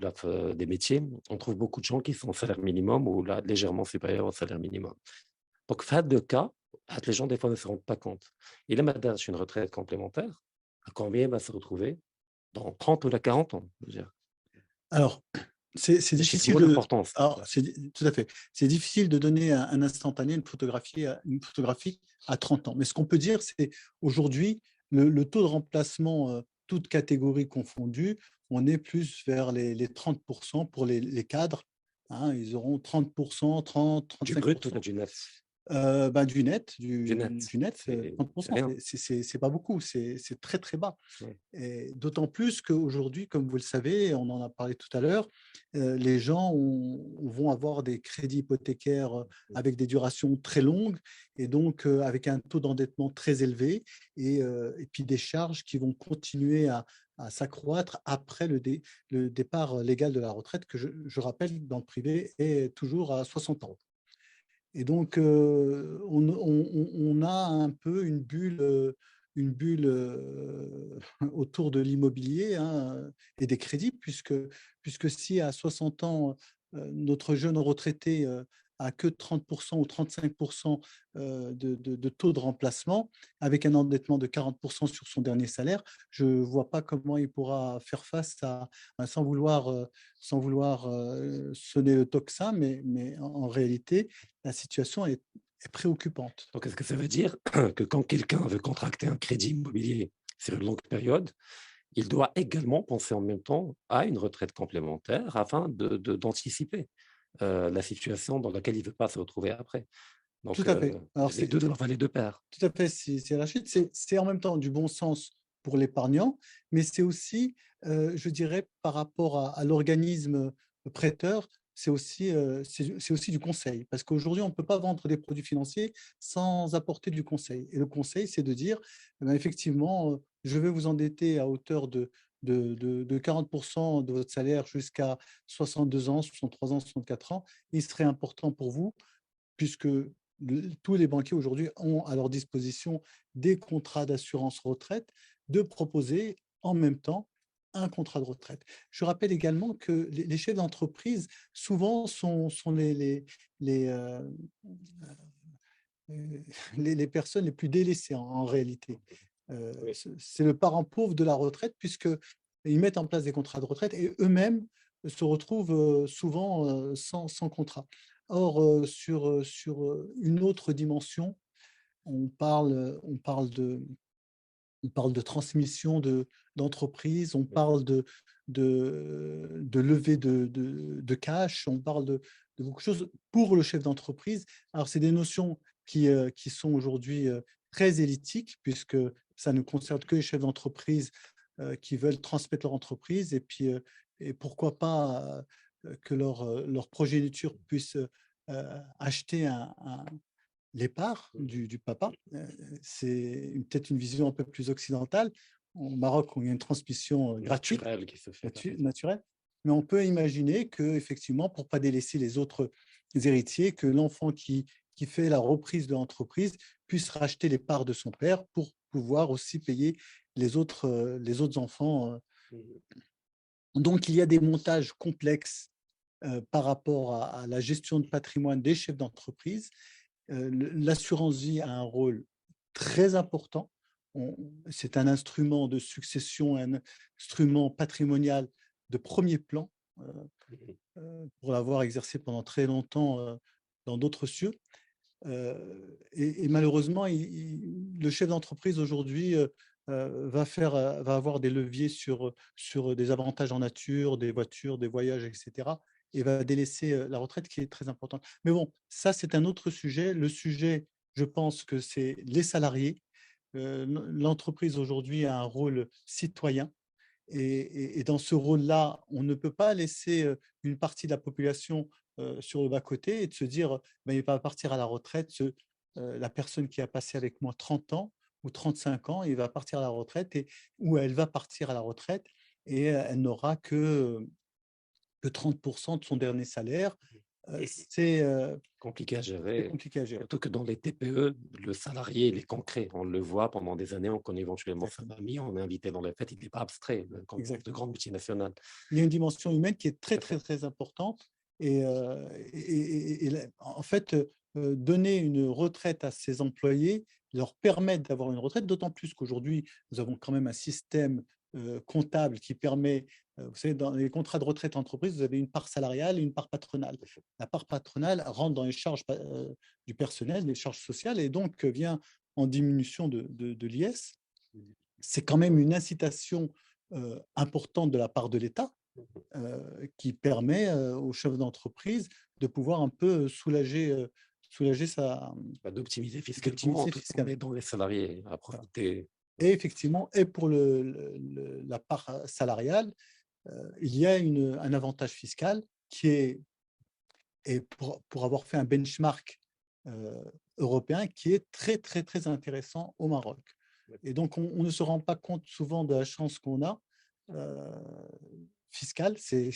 des métiers, on trouve beaucoup de gens qui sont au salaire minimum ou là, légèrement supérieur au salaire minimum. Donc, fait de cas, les gens, des fois, ne se rendent pas compte. Et là, maintenant, une retraite complémentaire, à combien il va se retrouver dans 30 ou 40 ans, je veux dire. Alors, c'est difficile tout à fait. C'est difficile de donner un instantané, une photographie à 30 ans. Mais ce qu'on peut dire, c'est aujourd'hui, le taux de remplacement, toutes catégories confondues, on est plus vers les 30% pour les cadres. Ils auront 30%, 30, 35%. Du brut ou du net? Du net, 30%, c'est pas beaucoup, c'est très très bas. Et d'autant plus qu'aujourd'hui, comme vous le savez, on en a parlé tout à l'heure, les gens vont avoir des crédits hypothécaires avec des durations très longues et donc avec un taux d'endettement très élevé et puis des charges qui vont continuer à s'accroître après le départ légal de la retraite, que je rappelle, dans le privé, est toujours à 60 ans. Et donc, on a un peu une bulle autour de l'immobilier et des crédits, puisque si à 60 ans, notre jeune retraité a que 30% ou 35% de taux de remplacement, avec un endettement de 40% sur son dernier salaire, je ne vois pas comment il pourra faire face sans vouloir sonner le tocsin, mais en réalité, la situation est préoccupante. Donc, est-ce que ça veut dire que quand quelqu'un veut contracter un crédit immobilier sur une longue période, il doit également penser en même temps à une retraite complémentaire afin d'anticiper la situation dans laquelle il ne veut pas se retrouver après. Tout Donc, à fait. Alors, les deux doivent aller de pair. tout à fait, c'est Rachid. C'est en même temps du bon sens pour l'épargnant, mais c'est aussi, je dirais, par rapport à l'organisme prêteur, c'est aussi du conseil. Parce qu'aujourd'hui, on ne peut pas vendre des produits financiers sans apporter du conseil. Et le conseil, c'est de dire, eh ben, effectivement, je vais vous endetter à hauteur de 40% de votre salaire jusqu'à 62 ans, 63 ans, 64 ans. Il serait important pour vous, puisque tous les banquiers aujourd'hui ont à leur disposition des contrats d'assurance retraite, de proposer en même temps un contrat de retraite. Je rappelle également que les chefs d'entreprise, souvent, sont les, euh, les personnes les plus délaissées en réalité. C'est le parent pauvre de la retraite, puisqu'ils mettent en place des contrats de retraite et eux-mêmes se retrouvent souvent sans contrat. Or, sur une autre dimension, on parle de transmission d'entreprise, on parle de levée de cash, on parle de beaucoup de choses pour le chef d'entreprise. Alors, c'est des notions qui sont aujourd'hui très élitiques, puisque ça ne concerne que les chefs d'entreprise qui veulent transmettre leur entreprise, et pourquoi pas que leur progéniture puisse acheter les parts du papa. C'est peut-être une vision un peu plus occidentale. Au Maroc, il y a une transmission gratuite, Naturel qui se fait. naturelle, mais on peut imaginer que, effectivement, pour ne pas délaisser les autres héritiers, que l'enfant qui fait la reprise de l'entreprise puisse racheter les parts de son père pour pouvoir aussi payer les autres enfants. Donc, il y a des montages complexes par rapport à la gestion de patrimoine des chefs d'entreprise. L'assurance vie a un rôle très important. C'est un instrument de succession, un instrument patrimonial de premier plan, pour l'avoir exercé pendant très longtemps dans d'autres cieux. Et malheureusement, le chef d'entreprise aujourd'hui va avoir des leviers sur des avantages en nature, des voitures, des voyages, etc. Et va délaisser la retraite qui est très importante. Mais bon, ça, c'est un autre sujet. Le sujet, je pense que c'est les salariés. L'entreprise aujourd'hui a un rôle citoyen. Et dans ce rôle-là, on ne peut pas laisser une partie de la population sur le bas-côté et de se dire ben, il va partir à la retraite, la personne qui a passé avec moi 30 ans ou 35 ans, il va partir à la retraite ou elle va partir à la retraite et elle n'aura que 30% de son dernier salaire. C'est Compliqué à gérer. compliqué à gérer. Surtout que dans les TPE, le salarié, il est concret. On le voit pendant des années, on connaît éventuellement sa famille, on est invité dans les fêtes, il n'est pas abstrait, le contexte de grandes multinationales. Il y a une dimension humaine qui est très, très, très importante. En fait, donner une retraite à ses employés, leur permettre d'avoir une retraite, d'autant plus qu'aujourd'hui, nous avons quand même un système comptable qui permet, vous savez, dans les contrats de retraite entreprise, vous avez une part salariale et une part patronale. La part patronale rentre dans les charges du personnel, les charges sociales, et donc vient en diminution de l'IS. C'est quand même une incitation importante de la part de l'État qui permet aux chefs d'entreprise de pouvoir un peu soulager sa... D'optimiser fiscalement, tout en aidant les salariés à profiter. Et effectivement, et pour la part salariale, il y a un avantage fiscal qui est, et pour avoir fait un benchmark européen, qui est très, très, très intéressant au Maroc. Et donc, on ne se rend pas compte souvent de la chance qu'on a fiscale. C'est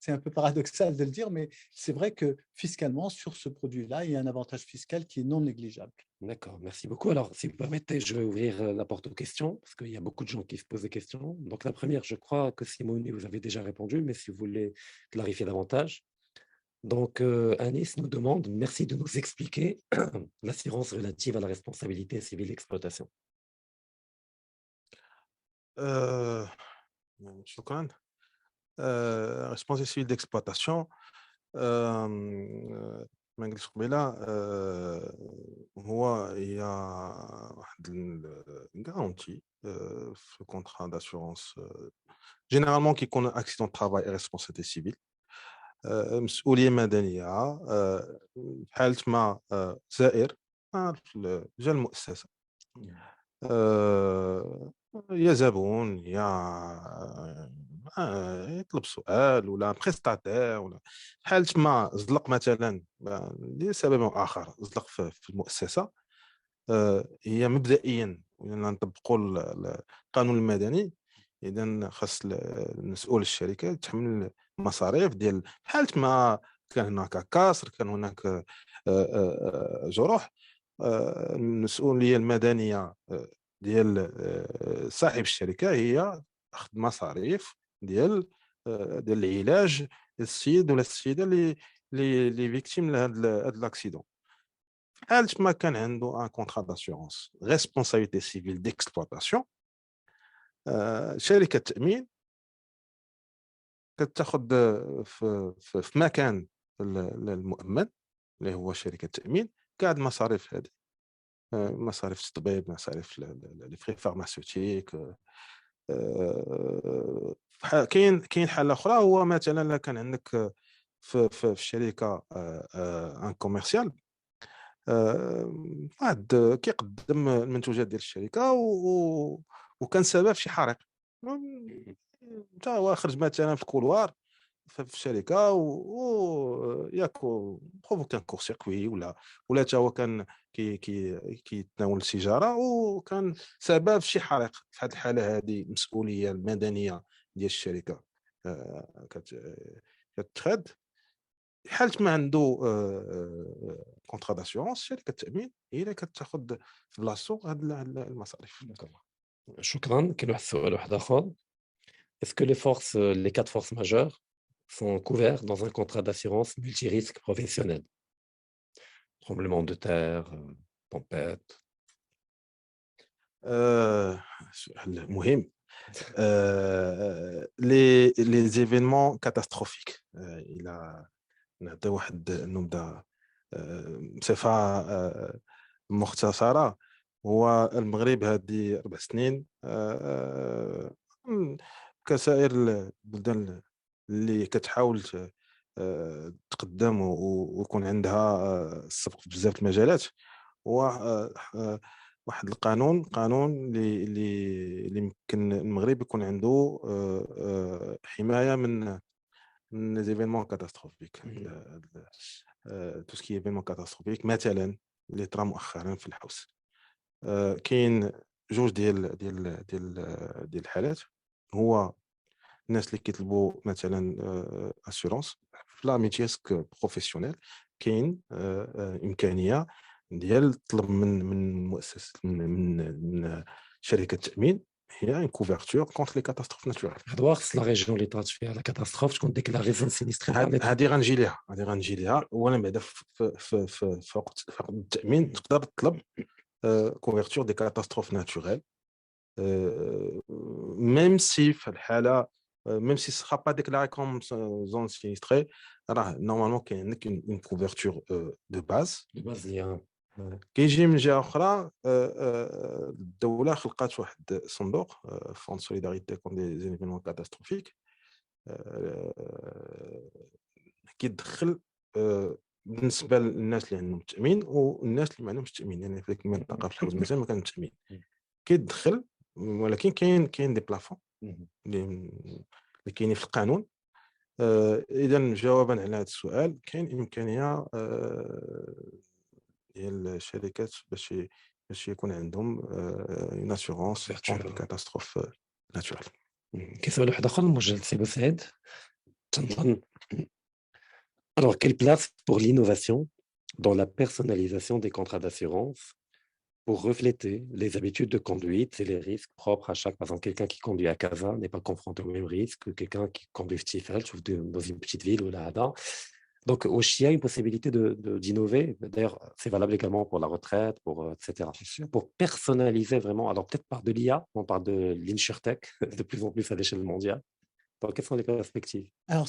un peu paradoxal de le dire, mais c'est vrai que fiscalement, sur ce produit-là, il y a un avantage fiscal qui est non négligeable. D'accord, merci beaucoup. Alors, si vous permettez, je vais ouvrir la porte aux questions, parce qu'il y a beaucoup de gens qui se posent des questions. Donc, la première, je crois que Simone, vous avez déjà répondu, mais si vous voulez clarifier davantage. Donc, Anis nous demande, merci de nous expliquer l'assurance relative à la responsabilité civile d'exploitation. شكرا. Responsabilité civile d'exploitation. ما قلتش قبيله هو هي واحد الكارونتي في كونترا داسيورونس جينيرالمون كيكون اكسيدون ترافاي اي ريسبونسابيلتي سيفيل مسؤوليه مدنيه في حاله ما زائر جا المؤسسه يا زبون يا يطلب سؤال ولا بريستاتير ولا حالة ما زلق مثلا لسبب أو آخر زلق في المؤسسة هي مبدئيا نطبقوا القانون المدني إذا خاص المسؤول الشركة تحمل المصاريف ديال حالة ما كان هناك كسر كان هناك جروح المسؤولية المدنية ديال صاحب الشركه هي اخذ مصاريف ديال العلاج السيد ولا السيده اللي فيكتيم لهذا الاكسيدون حالة ما كان عنده ان كونترا داسيورونس ريسبونسابيلتي سيفيل ديكسبلوطاسيون شركه التامين كتاخذ في مكان المؤمن اللي هو شركه التامين كاع المصاريف هذه مصاريف الطبيب مصاريف لي فري فارماسيوتيك كاين حاله اخرى هو مثلا الا كان عندك في الشركه ان كوميرسيال واحد كيقدم المنتوجات ديال الشركه وكان سبب في شي حريق انت هو خرج مثلا في الكولوار في الشركه وياكو بروفوك ان كور سيركوي ولا حتى هو كان كيتناول السيجاره وكان سبب في شي حريق في هذه الحاله هذه المسؤوليه المدنيه ديال الشركه كتخاد حالة ما عنده كونترا داسيورونس شركه التامين هي اللي كتاخذ في بلاصتو هاد المصاريف. شكرا. كاين واحد السؤال واحد اخر. Est-ce que les cas de force majeure sont couverts dans un contrat d'assurance multirisque professionnel? Tremblement de terre, tempête. سؤال مهم. les événements catastrophiques الى نعطي واحد النبذه بصفه مختصره. هو المغرب هذه 4 سنين كسائر البلدان اللي كتحاول تقدم ويكون عندها السبق في بزاف المجالات هو واحد قانون اللي يمكن المغرب يكون عنده حمايه من ليزيفينمون كاتاستروفيك. تو سكي ايفينمون كاتاستروفيك مثلا اللي طرا مؤخرا في الحوس كاين جوج ديال الحالات. هو الناس اللي كيطلبوا مثلا اسيورونس في لا ميتيسك بروفيسيونيل كاين امكانيه ديال طلب من مؤسسه من شركه التامين هي ان كوفرتور كونتر لي كاتاستروف ناتوريل. هذا خص لا ريجيون اللي طرات فيها لا كاتاستروف تكون ديكلاري زون سينيستري. هذه غنجي ليها اولا بعدا في وقت التامين تقدر تطلب كوفرتور دي كاتاستروف ناتوريل ميم سي في الحاله même si ce sera pas déclaré comme zone sinistrée راه نورمالمون كاين عندك une couverture de base كيجي من جهه اخرى الدوله خلقات واحد صندوق فوند سوليداريتي كون دي زيفينمون كاتاستروفيك كيدخل بالنسبه للناس اللي عندهم التامين والناس اللي ما عندهمش التامين يعني في ديك المنطقه في الحوز مازال ما كان التامين كيدخل ولكن كاين دي بلافون اللي كاينين في القانون. اذا جوابا على هذا السؤال كاين امكانيه ديال الشركات باش يكون عندهم اون اسيورونس كونتر كاتاستروف ناتوريل. كاين سؤال واحد اخر موجه لسي بوسعيد تنظن. Alors, quelle place pour l'innovation dans la personnalisation des contrats d'assurance pour refléter les habitudes de conduite et les risques propres à chaque. Par exemple, quelqu'un qui conduit à Casa n'est pas confronté au même risque que quelqu'un qui conduit Stifel, dans une petite ville ou là. Donc, au Chia, une possibilité d'innover. D'ailleurs, c'est valable également pour la retraite, etc. Pour personnaliser vraiment, alors peut-être par de l'IA, on parle de l'InsurTech, de plus en plus à l'échelle mondiale. Donc, quelles sont les perspectives? Alors,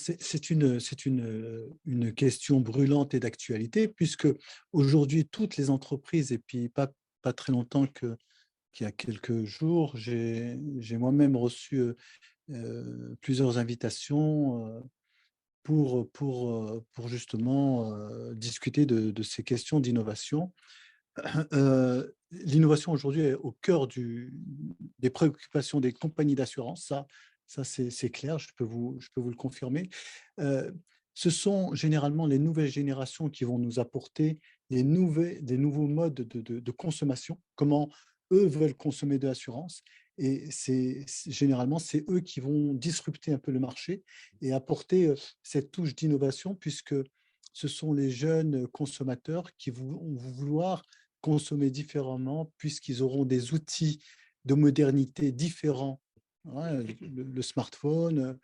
une question brûlante et d'actualité, puisque aujourd'hui, toutes les entreprises, et puis pas très longtemps qu'il y a quelques jours, j'ai moi-même reçu plusieurs invitations pour justement discuter de ces questions d'innovation. L'innovation aujourd'hui est au cœur des préoccupations des compagnies d'assurance, ça c'est clair, je peux vous le confirmer. Euh, Ce sont généralement les nouvelles générations qui vont nous apporter des nouveaux modes de consommation, comment eux veulent consommer de l'assurance. Et généralement, c'est eux qui vont disrupter un peu le marché et apporter cette touche d'innovation, puisque ce sont les jeunes consommateurs qui vont vouloir consommer différemment, puisqu'ils auront des outils de modernité différents. Hein, le smartphone,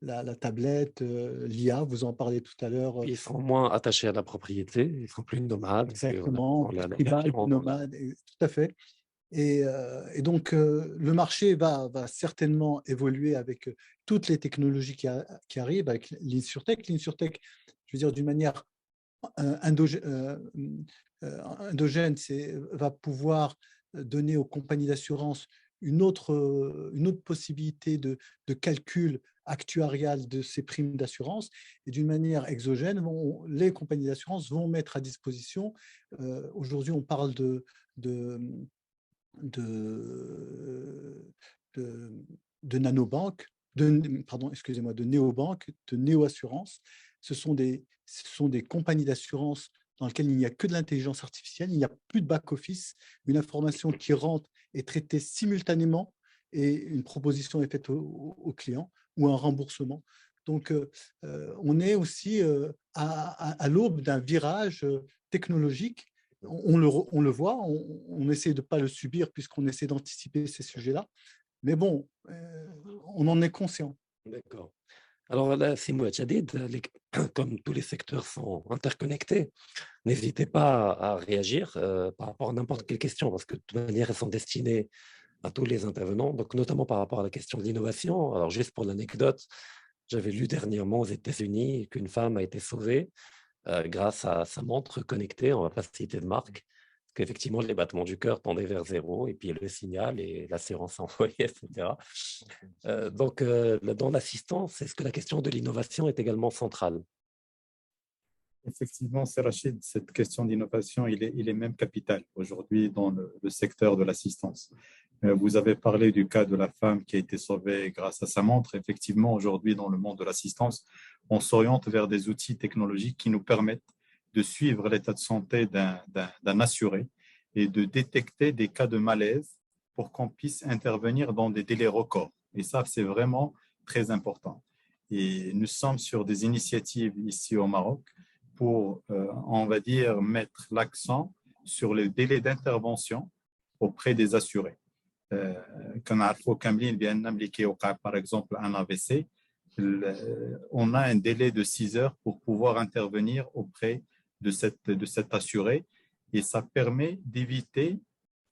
la tablette, l'IA, vous en parlez tout à l'heure. Ils sont moins attachés à la propriété, ils sont plus nomades. Exactement, On l'a tribal, largement entendu. nomade, tout à fait. Et donc, le marché va certainement évoluer avec toutes les technologies qui arrivent, avec l'InsurTech. L'InsurTech, je veux dire, d'une manière endogène, va pouvoir donner aux compagnies d'assurance une autre possibilité de calcul actuarial de ces primes d'assurance. Et d'une manière exogène, les compagnies d'assurance vont mettre à disposition, aujourd'hui on parle de, de, de nanobanques, excusez-moi, de néobanques, de néo-assurances. Ce sont des compagnies d'assurance dans lesquelles il n'y a que de l'intelligence artificielle, il n'y a plus de back-office, une information qui rentre est traitée simultanément et une proposition est faite au client ou un remboursement. Donc, on est aussi à l'aube d'un virage technologique. On le voit, on essaie de ne pas le subir puisqu'on essaie d'anticiper ces sujets-là. Mais bon, on en est conscient. D'accord. Alors là, Simou Tchadid, comme tous les secteurs sont interconnectés, n'hésitez pas à réagir par rapport à n'importe quelle question, parce que de toute manière, elles sont destinées à tous les intervenants, donc notamment par rapport à la question de l'innovation. Alors juste pour l'anecdote, j'avais lu dernièrement aux États-Unis qu'une femme a été sauvée grâce à sa montre connectée, on ne va pas citer de marque, parce qu'effectivement, les battements du cœur tendaient vers zéro, et puis le signal et l'assurance envoyée, etc. Donc, dans l'assistance, est-ce que la question de l'innovation est également centrale? Effectivement, c'est Rachid, cette question d'innovation, il est même capital aujourd'hui dans le secteur de l'assistance. Vous avez parlé du cas de la femme qui a été sauvée grâce à sa montre. Effectivement, aujourd'hui, dans le monde de l'assistance, on s'oriente vers des outils technologiques qui nous permettent de suivre l'état de santé d'un assuré et de détecter des cas de malaise pour qu'on puisse intervenir dans des délais records. Et ça, c'est vraiment très important. Et nous sommes sur des initiatives ici au Maroc pour, on va dire, mettre l'accent sur le délai d'intervention auprès des assurés. كنعرفوا كاملين بأن ملي كيوقع par exemple un AVC, on a un délai de 6 heures pour pouvoir intervenir auprès de cet assuré et ça permet d'éviter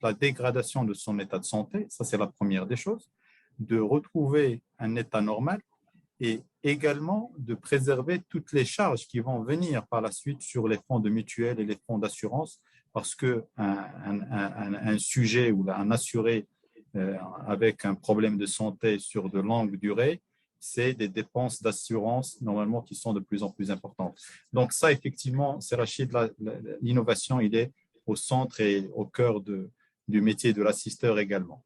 la dégradation de son état de santé, ça c'est la première des choses, de retrouver un état normal et également de préserver toutes les charges qui vont venir par la suite sur les fonds de mutuelle et les fonds d'assurance parce qu'un sujet ou un assuré avec un problème de santé sur de longue durée, c'est des dépenses d'assurance normalement qui sont de plus en plus importantes. Donc ça, effectivement, c'est Rachid, l'innovation, il est au centre et au cœur du métier de l'assisteur également.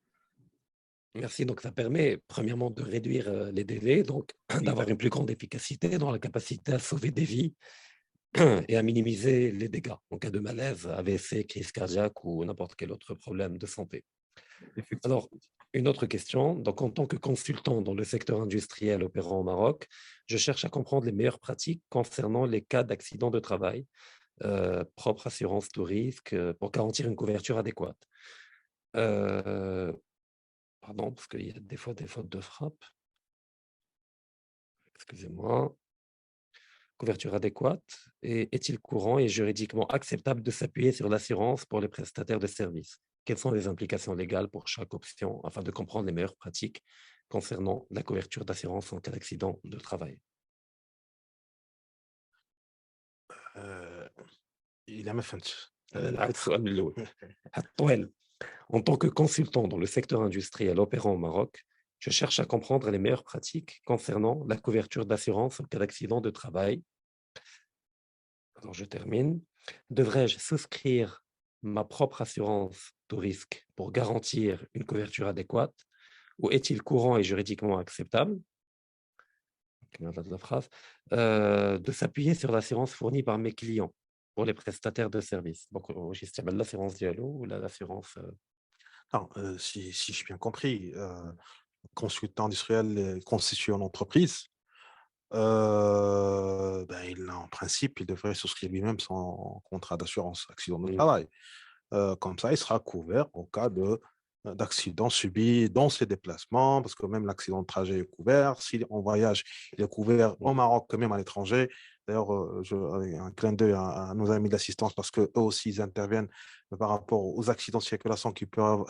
Merci. Donc, ça permet, premièrement, de réduire les délais, donc d'avoir une plus grande efficacité dans la capacité à sauver des vies et à minimiser les dégâts en cas de malaise, AVC, crise cardiaque ou n'importe quel autre problème de santé. Alors, une autre question. Donc, en tant que consultant dans le secteur industriel opérant au Maroc, je cherche à comprendre les meilleures pratiques concernant les cas d'accident de travail, propre assurance tout risque, pour garantir une couverture adéquate. Pardon, parce qu'il y a des fois des fautes de frappe. Excusez-moi. Couverture adéquate. Et est-il courant et juridiquement acceptable de s'appuyer sur l'assurance pour les prestataires de services? Quelles sont les implications légales pour chaque option afin de comprendre les meilleures pratiques concernant la couverture d'assurance en cas d'accident de travail. إلا ما فهمتش. نعاود السؤال من الأول. الطويل. En tant que consultant dans le secteur industriel opérant au Maroc, je cherche à comprendre les meilleures pratiques concernant la couverture d'assurance en cas d'accident de travail. Alors, je termine. Devrais-je souscrire ma propre assurance tout risque pour garantir une couverture adéquate ou est-il courant et juridiquement acceptable la phrase, de s'appuyer sur l'assurance fournie par mes clients pour les prestataires de services. Donc, j'estime l'assurance dialogue ou l'assurance. Non, si j'ai bien compris, consultant industriel constitué en entreprise, en principe, il devrait souscrire lui-même son contrat d'assurance accident de travail. Comme ça, il sera couvert en cas d'accident subi dans ses déplacements, parce que même l'accident de trajet est couvert. Si on voyage, il est couvert au Maroc, que même à l'étranger. D'ailleurs, un clin d'œil à nos amis de l'assistance, parce qu'eux aussi, ils interviennent par rapport aux accidents de circulation qui peuvent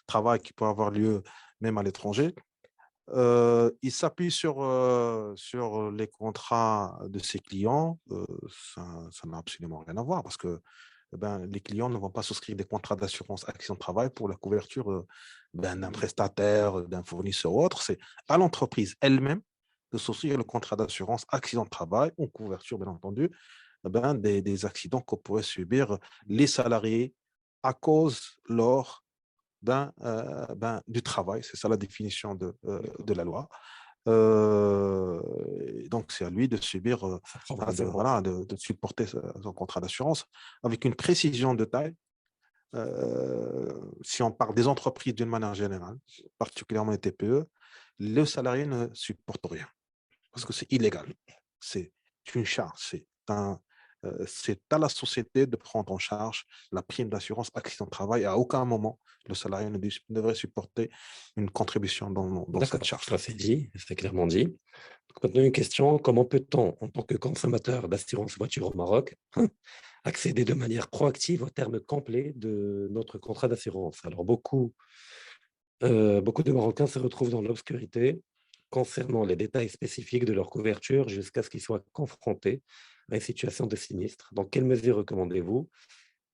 travail qui peuvent avoir lieu même à l'étranger. Il s'appuie sur les contrats de ses clients. Ça n'a absolument rien à voir parce que les clients ne vont pas souscrire des contrats d'assurance accident de travail pour la couverture d'un prestataire, d'un fournisseur ou autre. C'est à l'entreprise elle-même de souscrire le contrat d'assurance accident de travail ou couverture, bien entendu, des accidents que pourraient subir les salariés à cause, lors du travail. C'est ça la définition de la loi. Donc, c'est à lui de subir, de supporter son contrat d'assurance avec une précision de taille. Si on parle des entreprises d'une manière générale, particulièrement les TPE, le salarié ne supporte rien parce que c'est illégal. C'est une charge, c'est à la société de prendre en charge la prime d'assurance accident de travail. À aucun moment, le salarié ne devrait supporter une contribution dans cette charge. Ça, c'est dit, c'est clairement dit. Maintenant, une question, comment peut-on, en tant que consommateur d'assurance voiture au Maroc, accéder de manière proactive au terme complet de notre contrat d'assurance? Alors, beaucoup de Marocains se retrouvent dans l'obscurité concernant les détails spécifiques de leur couverture jusqu'à ce qu'ils soient confrontés à une situation de sinistre. Donc, quelles mesures recommandez-vous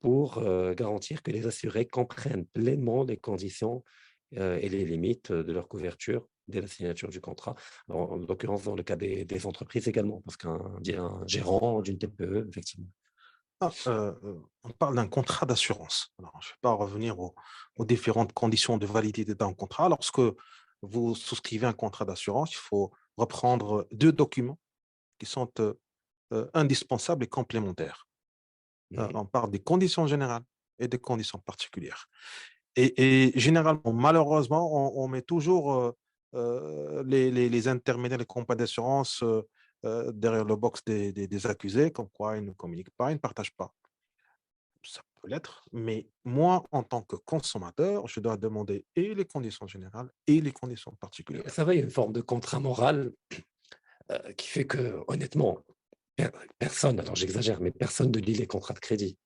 pour garantir que les assurés comprennent pleinement les conditions et les limites de leur couverture dès la signature du contrat, en l'occurrence dans le cas des entreprises également, parce qu'un gérant d'une TPE, effectivement. On parle d'un contrat d'assurance. Alors, je ne vais pas revenir aux différentes conditions de validité d'un contrat. Lorsque vous souscrivez un contrat d'assurance, il faut reprendre deux documents qui sont indispensables et complémentaires. On parle des conditions générales et des conditions particulières. Et généralement, malheureusement, on met toujours les intermédiaires, les compagnies d'assurance derrière le box des accusés, comme quoi ils ne communiquent pas, ils ne partagent pas. Ça peut l'être, mais moi, en tant que consommateur, je dois demander et les conditions générales et les conditions particulières. Ça va, il y a une forme de contrat moral qui fait que, honnêtement, personne, alors j'exagère, mais personne ne lit les contrats de crédit.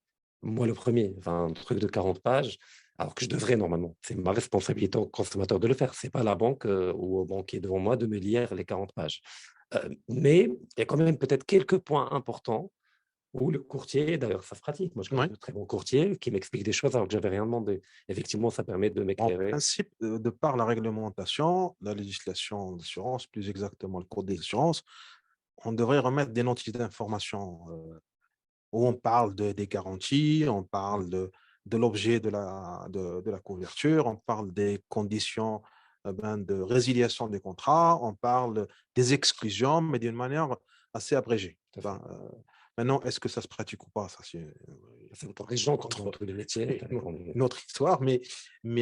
Moi, le premier, un truc de 40 pages, alors que je devrais normalement. C'est ma responsabilité en consommateur de le faire. Ce n'est pas la banque ou au banquier devant moi de me lire les 40 pages. Mais il y a quand même peut-être quelques points importants où le courtier, d'ailleurs, ça se pratique. Moi, je connais de très bons courtiers qui m'expliquent des choses alors que je n'avais rien demandé. Effectivement, ça permet de En m'éclairer. principe, de par la réglementation, la législation d'assurance, plus exactement le code des assurances, on devrait remettre des notices d'information où on parle des garanties, on parle de l'objet de la couverture, on parle des conditions de résiliation des contrats, on parle des exclusions, mais d'une manière assez abrégée. Maintenant, est-ce que ça se pratique ou pas? Ça, c'est pour les gens qui ont tous les métiers. Une autre histoire, mais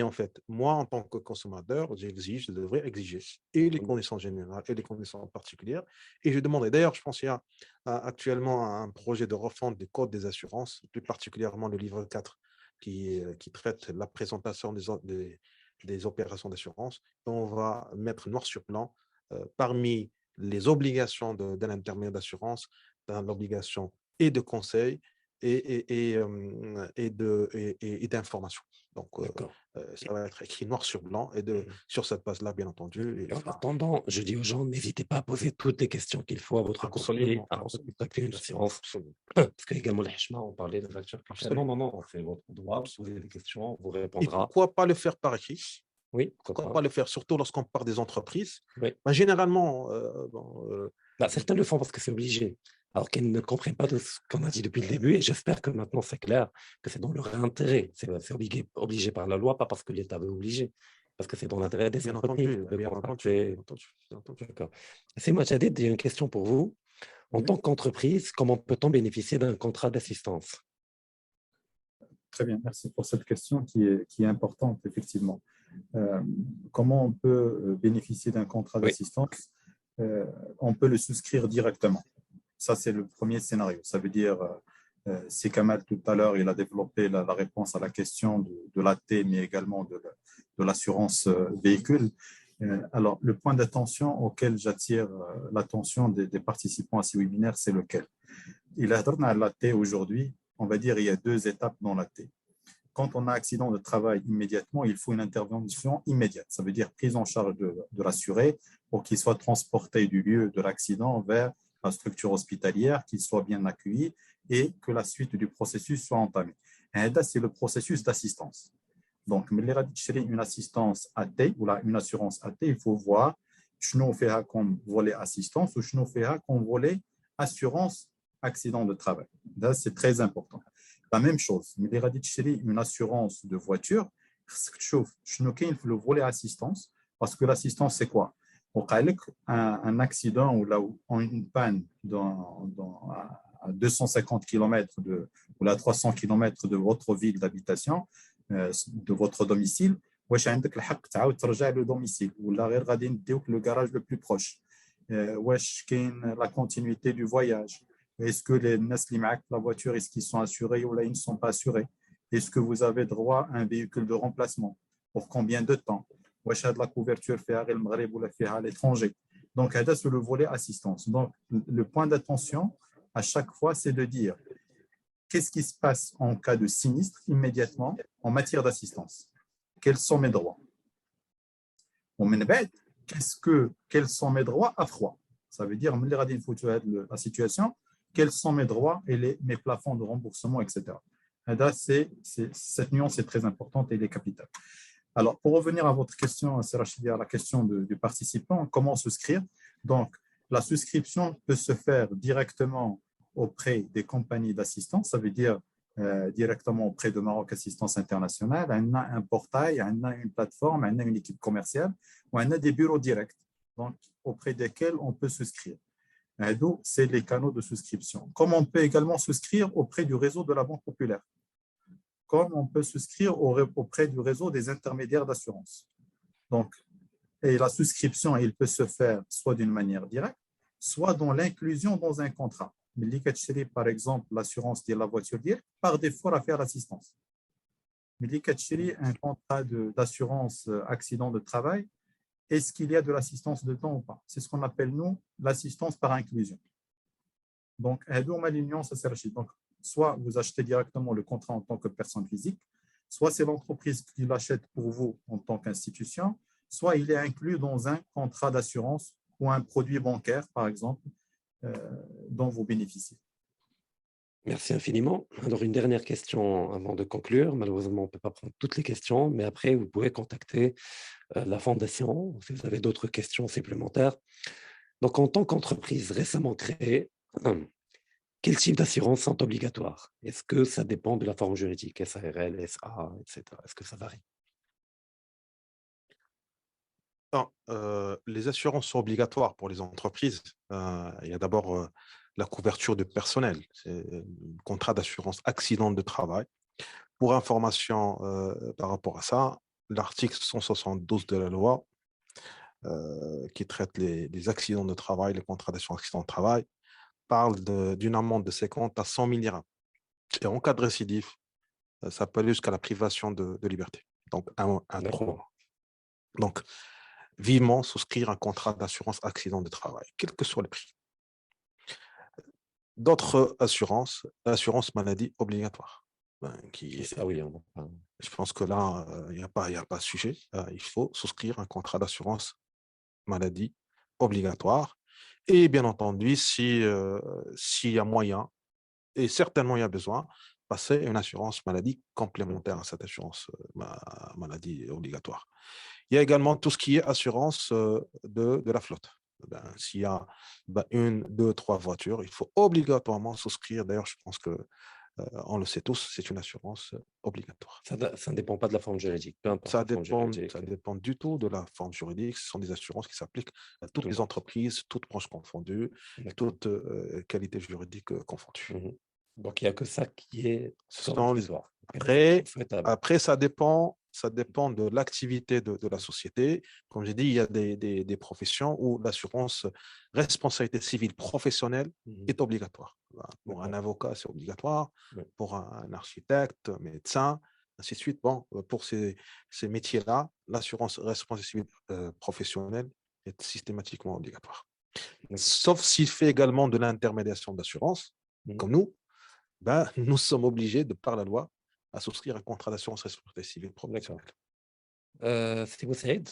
en fait, moi, en tant que consommateur, je devrais exiger et les conditions générales et les conditions particulières. Et je demanderai, d'ailleurs, je pense qu'il y a actuellement un projet de refonte du code des assurances, plus particulièrement le livre 4, qui traite la présentation des opérations d'assurance. On va mettre noir sur blanc parmi les obligations d'un intermédiaire d'assurance, l'obligation et de conseil et d'information. Donc, Ça va être écrit noir sur blanc et sur cette base-là, bien entendu. Et en attendant, je dis aux gens, n'hésitez pas à poser toutes les questions qu'il faut à votre conseiller avant de contacter une assurance. Parce qu'également, les Hachma, on parlait de factures. Non, c'est votre droit, vous posez des questions, on vous Et répondra. pourquoi pas le faire par écrit? Oui, pourquoi pas le faire, surtout lorsqu'on parle des entreprises? Oui. Généralement, certains le font parce que c'est obligé, alors qu'ils ne comprennent pas de ce qu'on a dit depuis le début, et j'espère que maintenant c'est clair, que c'est dans leur intérêt. C'est obligé par la loi, pas parce que l'État veut obliger, parce que c'est dans l'intérêt des entreprises de contacter. D'accord. C'est moi, Jadid, j'ai une question pour vous. En tant qu'entreprise, comment peut-on bénéficier d'un contrat d'assistance? Très bien, merci pour cette question qui est importante, effectivement. Comment on peut bénéficier d'un contrat d'assistance? On peut le souscrire directement. Ça, c'est le premier scénario. Ça veut dire, c'est Kamal tout à l'heure, il a développé la réponse à la question de l'AT, mais également de l'assurance véhicule. Alors, le point d'attention auquel j'attire l'attention des participants à ces webinaires, c'est lequel? Il a à l'AT aujourd'hui, on va dire, il y a 2 étapes dans l'AT. Quand on a accident de travail immédiatement, il faut une intervention immédiate. Ça veut dire prise en charge de l'assuré pour qu'il soit transporté du lieu de l'accident vers la structure hospitalière, qu'il soit bien accueilli et que la suite du processus soit entamée. Et là, c'est le processus d'assistance. Donc, une assistance AT ou une assurance AT, il faut voir ce qu'on fait comme volet assistance ou ce qu'on fait comme volet assurance accident de travail. Là, c'est très important. La même chose, mais une assurance de voiture, le volet assistance, parce que l'assistance, c'est quoi? Un accident ou une panne à 250 km ou à 300 km de votre ville d'habitation, de votre domicile, واش عندك الحق تعاود ترجع le domicile ولا غير غادي نديوك le garage le plus proche. واش كاين la continuité du voyage. Est-ce que les la voiture, est-ce qu'ils sont assurés ou là, ils ne sont pas assurés? Est-ce que vous avez droit à un véhicule de remplacement? Pour combien de temps? Wesh de la couverture fait à Maghreb ou la fait à l'étranger? Donc, c'est le volet assistance. Donc, le point d'attention à chaque fois, c'est de dire qu'est-ce qui se passe en cas de sinistre immédiatement en matière d'assistance? Quels sont mes droits? Quels sont mes droits à froid? Ça veut dire, la situation, quels sont mes droits et mes plafonds de remboursement, etc. Cette nuance est très importante et elle est capitale. Alors, pour revenir à votre question, Rachidi, à la question du participant, comment souscrire? Donc, la souscription peut se faire directement auprès des compagnies d'assistance, ça veut dire directement auprès de Maroc Assistance Internationale. On a un portail, on a une plateforme, on a une équipe commerciale, ou on a des bureaux directs, donc auprès desquels on peut souscrire. D'où c'est les canaux de souscription. Comme on peut également souscrire auprès du réseau de la Banque Populaire, comme on peut souscrire auprès du réseau des intermédiaires d'assurance. Donc, et la souscription, il peut se faire soit d'une manière directe, soit dans l'inclusion dans un contrat. Par exemple, l'assurance de la voiture, par défaut, à faire l'assistance. Un contrat d'assurance accident de travail, est-ce qu'il y a de l'assistance dedans ou pas? C'est ce qu'on appelle, nous, l'assistance par inclusion. Donc, donc, soit vous achetez directement le contrat en tant que personne physique, soit c'est l'entreprise qui l'achète pour vous en tant qu'institution, soit il est inclus dans un contrat d'assurance ou un produit bancaire, par exemple, dont vous bénéficiez. Merci infiniment. Alors, une dernière question avant de conclure. Malheureusement, on ne peut pas prendre toutes les questions, mais après, vous pouvez contacter la Fondation si vous avez d'autres questions supplémentaires. Donc, en tant qu'entreprise récemment créée, quels types d'assurances sont obligatoires? Est-ce que ça dépend de la forme juridique, SARL, SA, etc.? Est-ce que ça varie? Non, les assurances sont obligatoires pour les entreprises. Il y a d'abord la couverture de personnel, c'est le contrat d'assurance accident de travail. Pour information par rapport à ça, l'article 172 de la loi qui traite les accidents de travail, les contrats d'assurance accident de travail, parle d'une amende de 50 à 100 000 dirhams. Et en cas de récidive, ça peut aller jusqu'à la privation de liberté, donc un 3 mois. Donc, vivement souscrire un contrat d'assurance accident de travail, quel que soit le prix. D'autres assurances, l'assurance maladie obligatoire. Ça, oui, on en parle. Je pense que là, il n'y a pas de sujet. Il faut souscrire un contrat d'assurance maladie obligatoire. Et bien entendu, s'il y a moyen, et certainement il y a besoin, passer une assurance maladie complémentaire à cette assurance maladie obligatoire. Il y a également tout ce qui est assurance de la flotte. S'il y a une, deux, trois voitures, il faut obligatoirement souscrire. D'ailleurs, je pense que on le sait tous, c'est une assurance obligatoire. Ça ne dépend pas de la forme juridique, peu importe Ça la forme juridique. dépend du tout de la forme juridique. Ce sont des assurances qui s'appliquent à toutes les entreprises, toutes branches confondues, toutes qualités juridiques confondues. Donc, il n'y a que ça qui est obligatoire. Après, ça dépend de l'activité de la société. Comme j'ai dit, il y a des professions où l'assurance responsabilité civile professionnelle est obligatoire. Pour un avocat, c'est obligatoire. Pour un architecte, médecin, ainsi de suite. Bon, pour ces métiers-là, l'assurance responsabilité civile professionnelle est systématiquement obligatoire. Sauf s'il fait également de l'intermédiation d'assurance, comme nous, nous sommes obligés, de par la loi, à souscrire un contrat d'assurance responsabilité civile professionnelle. Steve Said,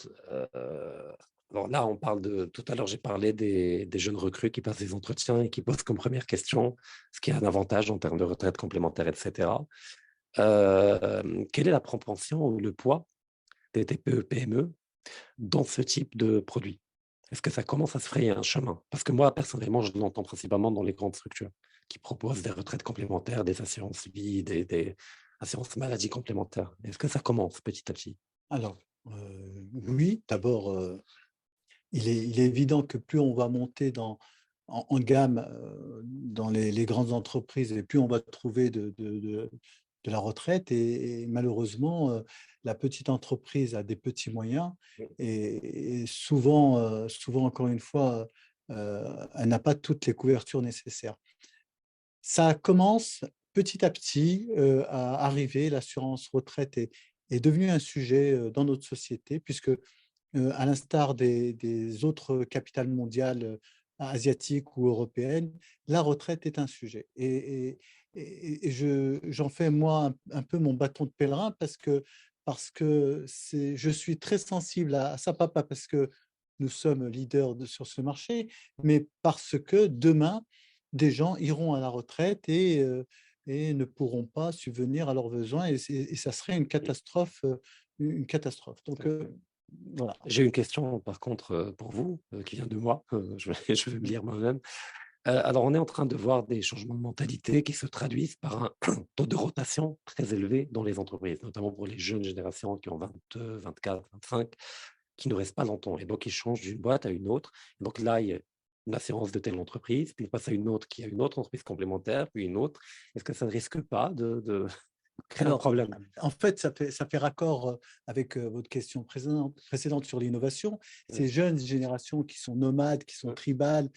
alors là, on parle tout à l'heure, j'ai parlé des jeunes recrues qui passent des entretiens et qui posent comme première question ce qui a un avantage en termes de retraite complémentaire, etc. Quelle est la propension ou le poids des TPE, PME dans ce type de produit? Est-ce que ça commence à se frayer un chemin? Parce que moi, personnellement, je l'entends principalement dans les grandes structures qui proposent des retraites complémentaires, des assurances vie, des assurances maladie complémentaires. Est-ce que ça commence petit à petit? Alors, oui, d'abord, il est évident que plus on va monter en gamme dans les grandes entreprises et plus on va trouver de la retraite. Et malheureusement, la petite entreprise a des petits moyens et souvent, encore une fois, elle n'a pas toutes les couvertures nécessaires. Ça commence petit à petit à arriver. L'assurance retraite est devenue un sujet dans notre société, puisque à l'instar des autres capitales mondiales asiatiques ou européennes, la retraite est un sujet. Et j'en fais, moi, un peu mon bâton de pèlerin parce que je suis très sensible à ça, pas parce que nous sommes leaders sur ce marché, mais parce que demain, des gens iront à la retraite et ne pourront pas subvenir à leurs besoins et ça serait une catastrophe. Donc, voilà. J'ai une question, par contre, pour vous, qui vient de moi. Je vais me lire moi-même. Alors, on est en train de voir des changements de mentalité qui se traduisent par un taux de rotation très élevé dans les entreprises, notamment pour les jeunes générations qui ont 22, 24, 25, qui ne restent pas longtemps. Et donc, ils changent d'une boîte à une autre. Et donc là, il y a une assurance de telle entreprise, puis ils passent à une autre qui a une autre entreprise complémentaire, puis une autre. Est-ce que ça ne risque pas de créer un problème? En fait, ça fait raccord avec votre question précédente sur l'innovation. Ces jeunes générations qui sont nomades, qui sont tribales,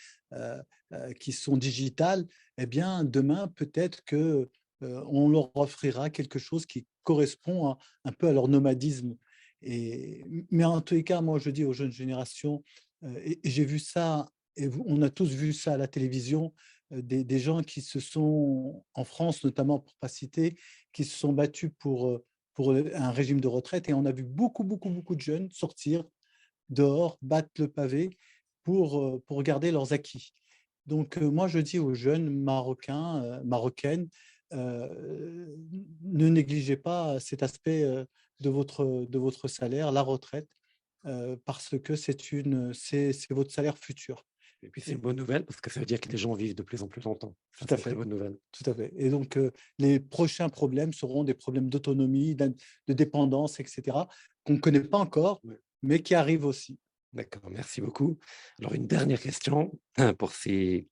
qui sont digitales, eh bien, demain, peut-être que on leur offrira quelque chose qui correspond un peu à leur nomadisme. Mais en tous les cas, moi, je dis aux jeunes générations, et j'ai vu ça, et on a tous vu ça à la télévision, des gens qui se sont, en France notamment, pour ne pas citer, qui se sont battus pour un régime de retraite. Et on a vu beaucoup de jeunes sortir dehors, battre le pavé pour garder leurs acquis. Donc, moi, je dis aux jeunes Marocains, Marocaines, ne négligez pas cet aspect de votre salaire, la retraite, parce que c'est votre salaire futur. Et puis, c'est une bonne nouvelle parce que ça veut dire que les gens vivent de plus en plus longtemps. Tout à fait. C'est une bonne nouvelle. Tout à fait. Et donc, les prochains problèmes seront des problèmes d'autonomie, de dépendance, etc., qu'on ne connaît pas encore, mais qui arrivent aussi. D'accord, merci beaucoup. Alors, une dernière question pour ces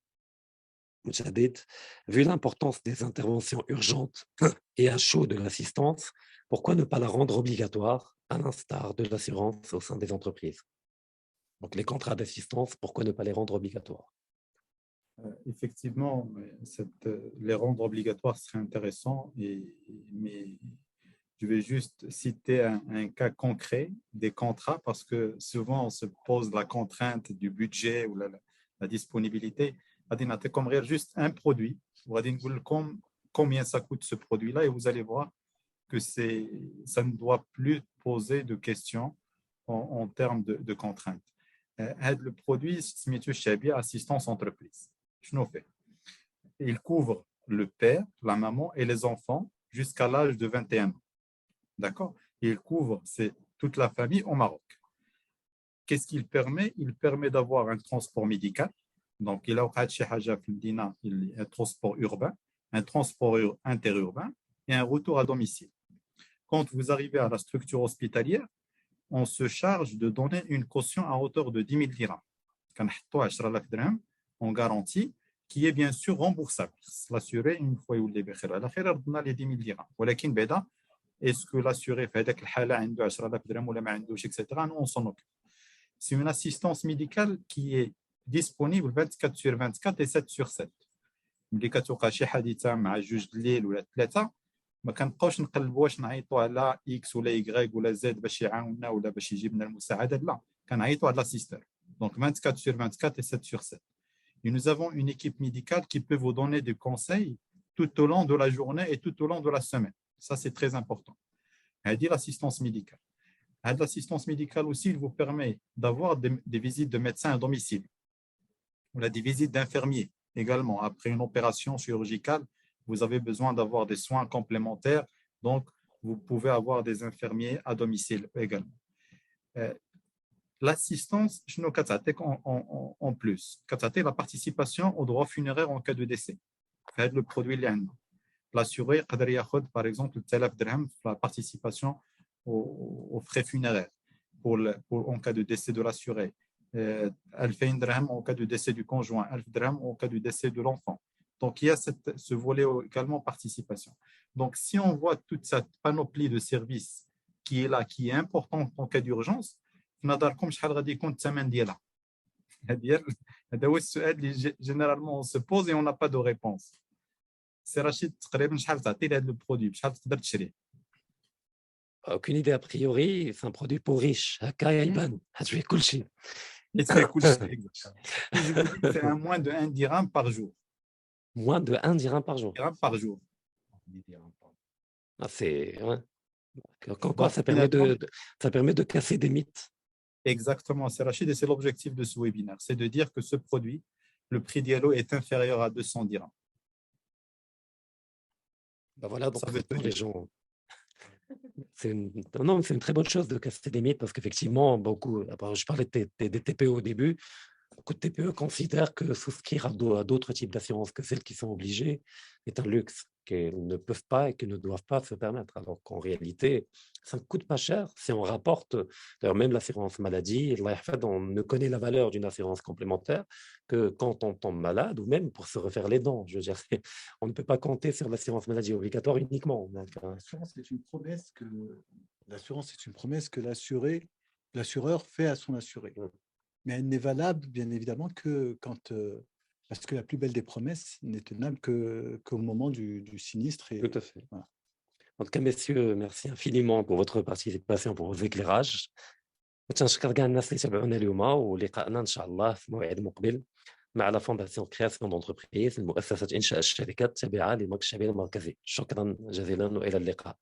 Jadid. Vu l'importance des interventions urgentes et à chaud de l'assistance, pourquoi ne pas la rendre obligatoire, à l'instar de l'assurance au sein des entreprises? Donc, les contrats d'assistance, pourquoi ne pas les rendre obligatoires? Effectivement, les rendre obligatoires serait intéressant, mais je vais juste citer un cas concret des contrats parce que souvent on se pose la contrainte du budget ou la disponibilité. غادي نعطيكم غير juste un produit وغادي نقول لكم combien ça coûte ce produit-là et vous allez voir que ça ne doit plus poser de questions en termes de contraintes. Le produit, c'est Shabi assistance entreprise. Je nous fais. Il couvre le père, la maman et les enfants jusqu'à l'âge de 21 ans. D'accord? Il couvre toute la famille au Maroc. Qu'est-ce qu'il permet? Il permet d'avoir un transport médical. Donc, il a un transport urbain, un transport interurbain et un retour à domicile. Quand vous arrivez à la structure hospitalière, on se charge de donner une caution à hauteur de 10 000 dirhams. En garantie, qui est bien sûr remboursable. L'assuré, une fois où il est donné les 10 000 dirhams. Est-ce que l'assuré fait avec le hala عنده 10,000 dirhams ou ما عندوش, etc. Nous, on s'en occupe. C'est une assistance médicale qui est disponible 24 sur 24 et 7 sur 7. ملي كتوقع شي حادثه مع جوج الليل ولا ثلاثه ما كنبقاوش نقلبوا واش نعيطوا على اكس ولا يغريك ولا زد باش يعاوننا ولا باش يجيب لنا المساعده. لا, كنعيطوا على السيستر. Donc 24 sur 24 et 7 sur 7. Et nous avons une équipe médicale qui peut vous donner des conseils tout au long de la journée et tout au long de la semaine. Ça, c'est très important. C'est l'assistance médicale. L'assistance médicale aussi, il vous permet d'avoir des visites de médecins à domicile. On a des visites d'infirmiers également. Après une opération chirurgicale, vous avez besoin d'avoir des soins complémentaires. Donc, vous pouvez avoir des infirmiers à domicile également. L'assistance, en plus, la participation aux droits funéraires en cas de décès. C'est le produit. L'assuré, par exemple, 1000 dirhams la participation aux frais funéraires en cas de décès de l'assuré. 2000 dirhams en cas de décès du conjoint, 1000 dirhams en cas de décès de l'enfant. Donc, il y a ce volet également participation. Donc, si on voit toute cette panoplie de services qui est là, qui est importante en cas d'urgence, généralement on se pose et on n'a pas de réponse. C'est Rachid, le produit. Aucune idée a priori, c'est un produit pour riches. C'est un moins de 1 dirham par jour. Moins de 1 dirham par jour. Par jour. Ah, c'est... Ouais. Encore, ça permet de casser des mythes. Exactement, c'est Rachid et c'est l'objectif de ce webinaire. C'est de dire que ce produit, le prix d'Yellow est inférieur à 200 dirhams. Ben voilà, donc pour les gens... C'est une très bonne chose de casser des mythes parce qu'effectivement, beaucoup, je parlais des TPE au début, beaucoup de TPE considèrent que souscrire à d'autres types d'assurances que celles qui sont obligées est un luxe qu'elles ne peuvent pas et qu'elles ne doivent pas se permettre. Alors qu'en réalité, ça ne coûte pas cher si on rapporte, d'ailleurs même l'assurance maladie, on ne connaît la valeur d'une assurance complémentaire que quand on tombe malade ou même pour se refaire les dents. Je veux dire, on ne peut pas compter sur l'assurance maladie obligatoire uniquement. L'assurance est une promesse que l'assureur fait à son assuré. Mais elle n'est valable, bien évidemment, que quand... parce que la plus belle des promesses n'est tenable qu'au moment du sinistre. Tout à fait. Voilà. En tout cas, messieurs, merci infiniment pour votre participation, pour vos éclairages. وتنشكر كاع الناس اللي تابعونا اليوم ولقائنا ان شاء الله في موعد مقبل مع لا فونداسيون كرياسيون دونتربريز المؤسسه انشاء الشركات التابعه لبنك الشعبي المركزي. شكرا جزيلا والى اللقاء.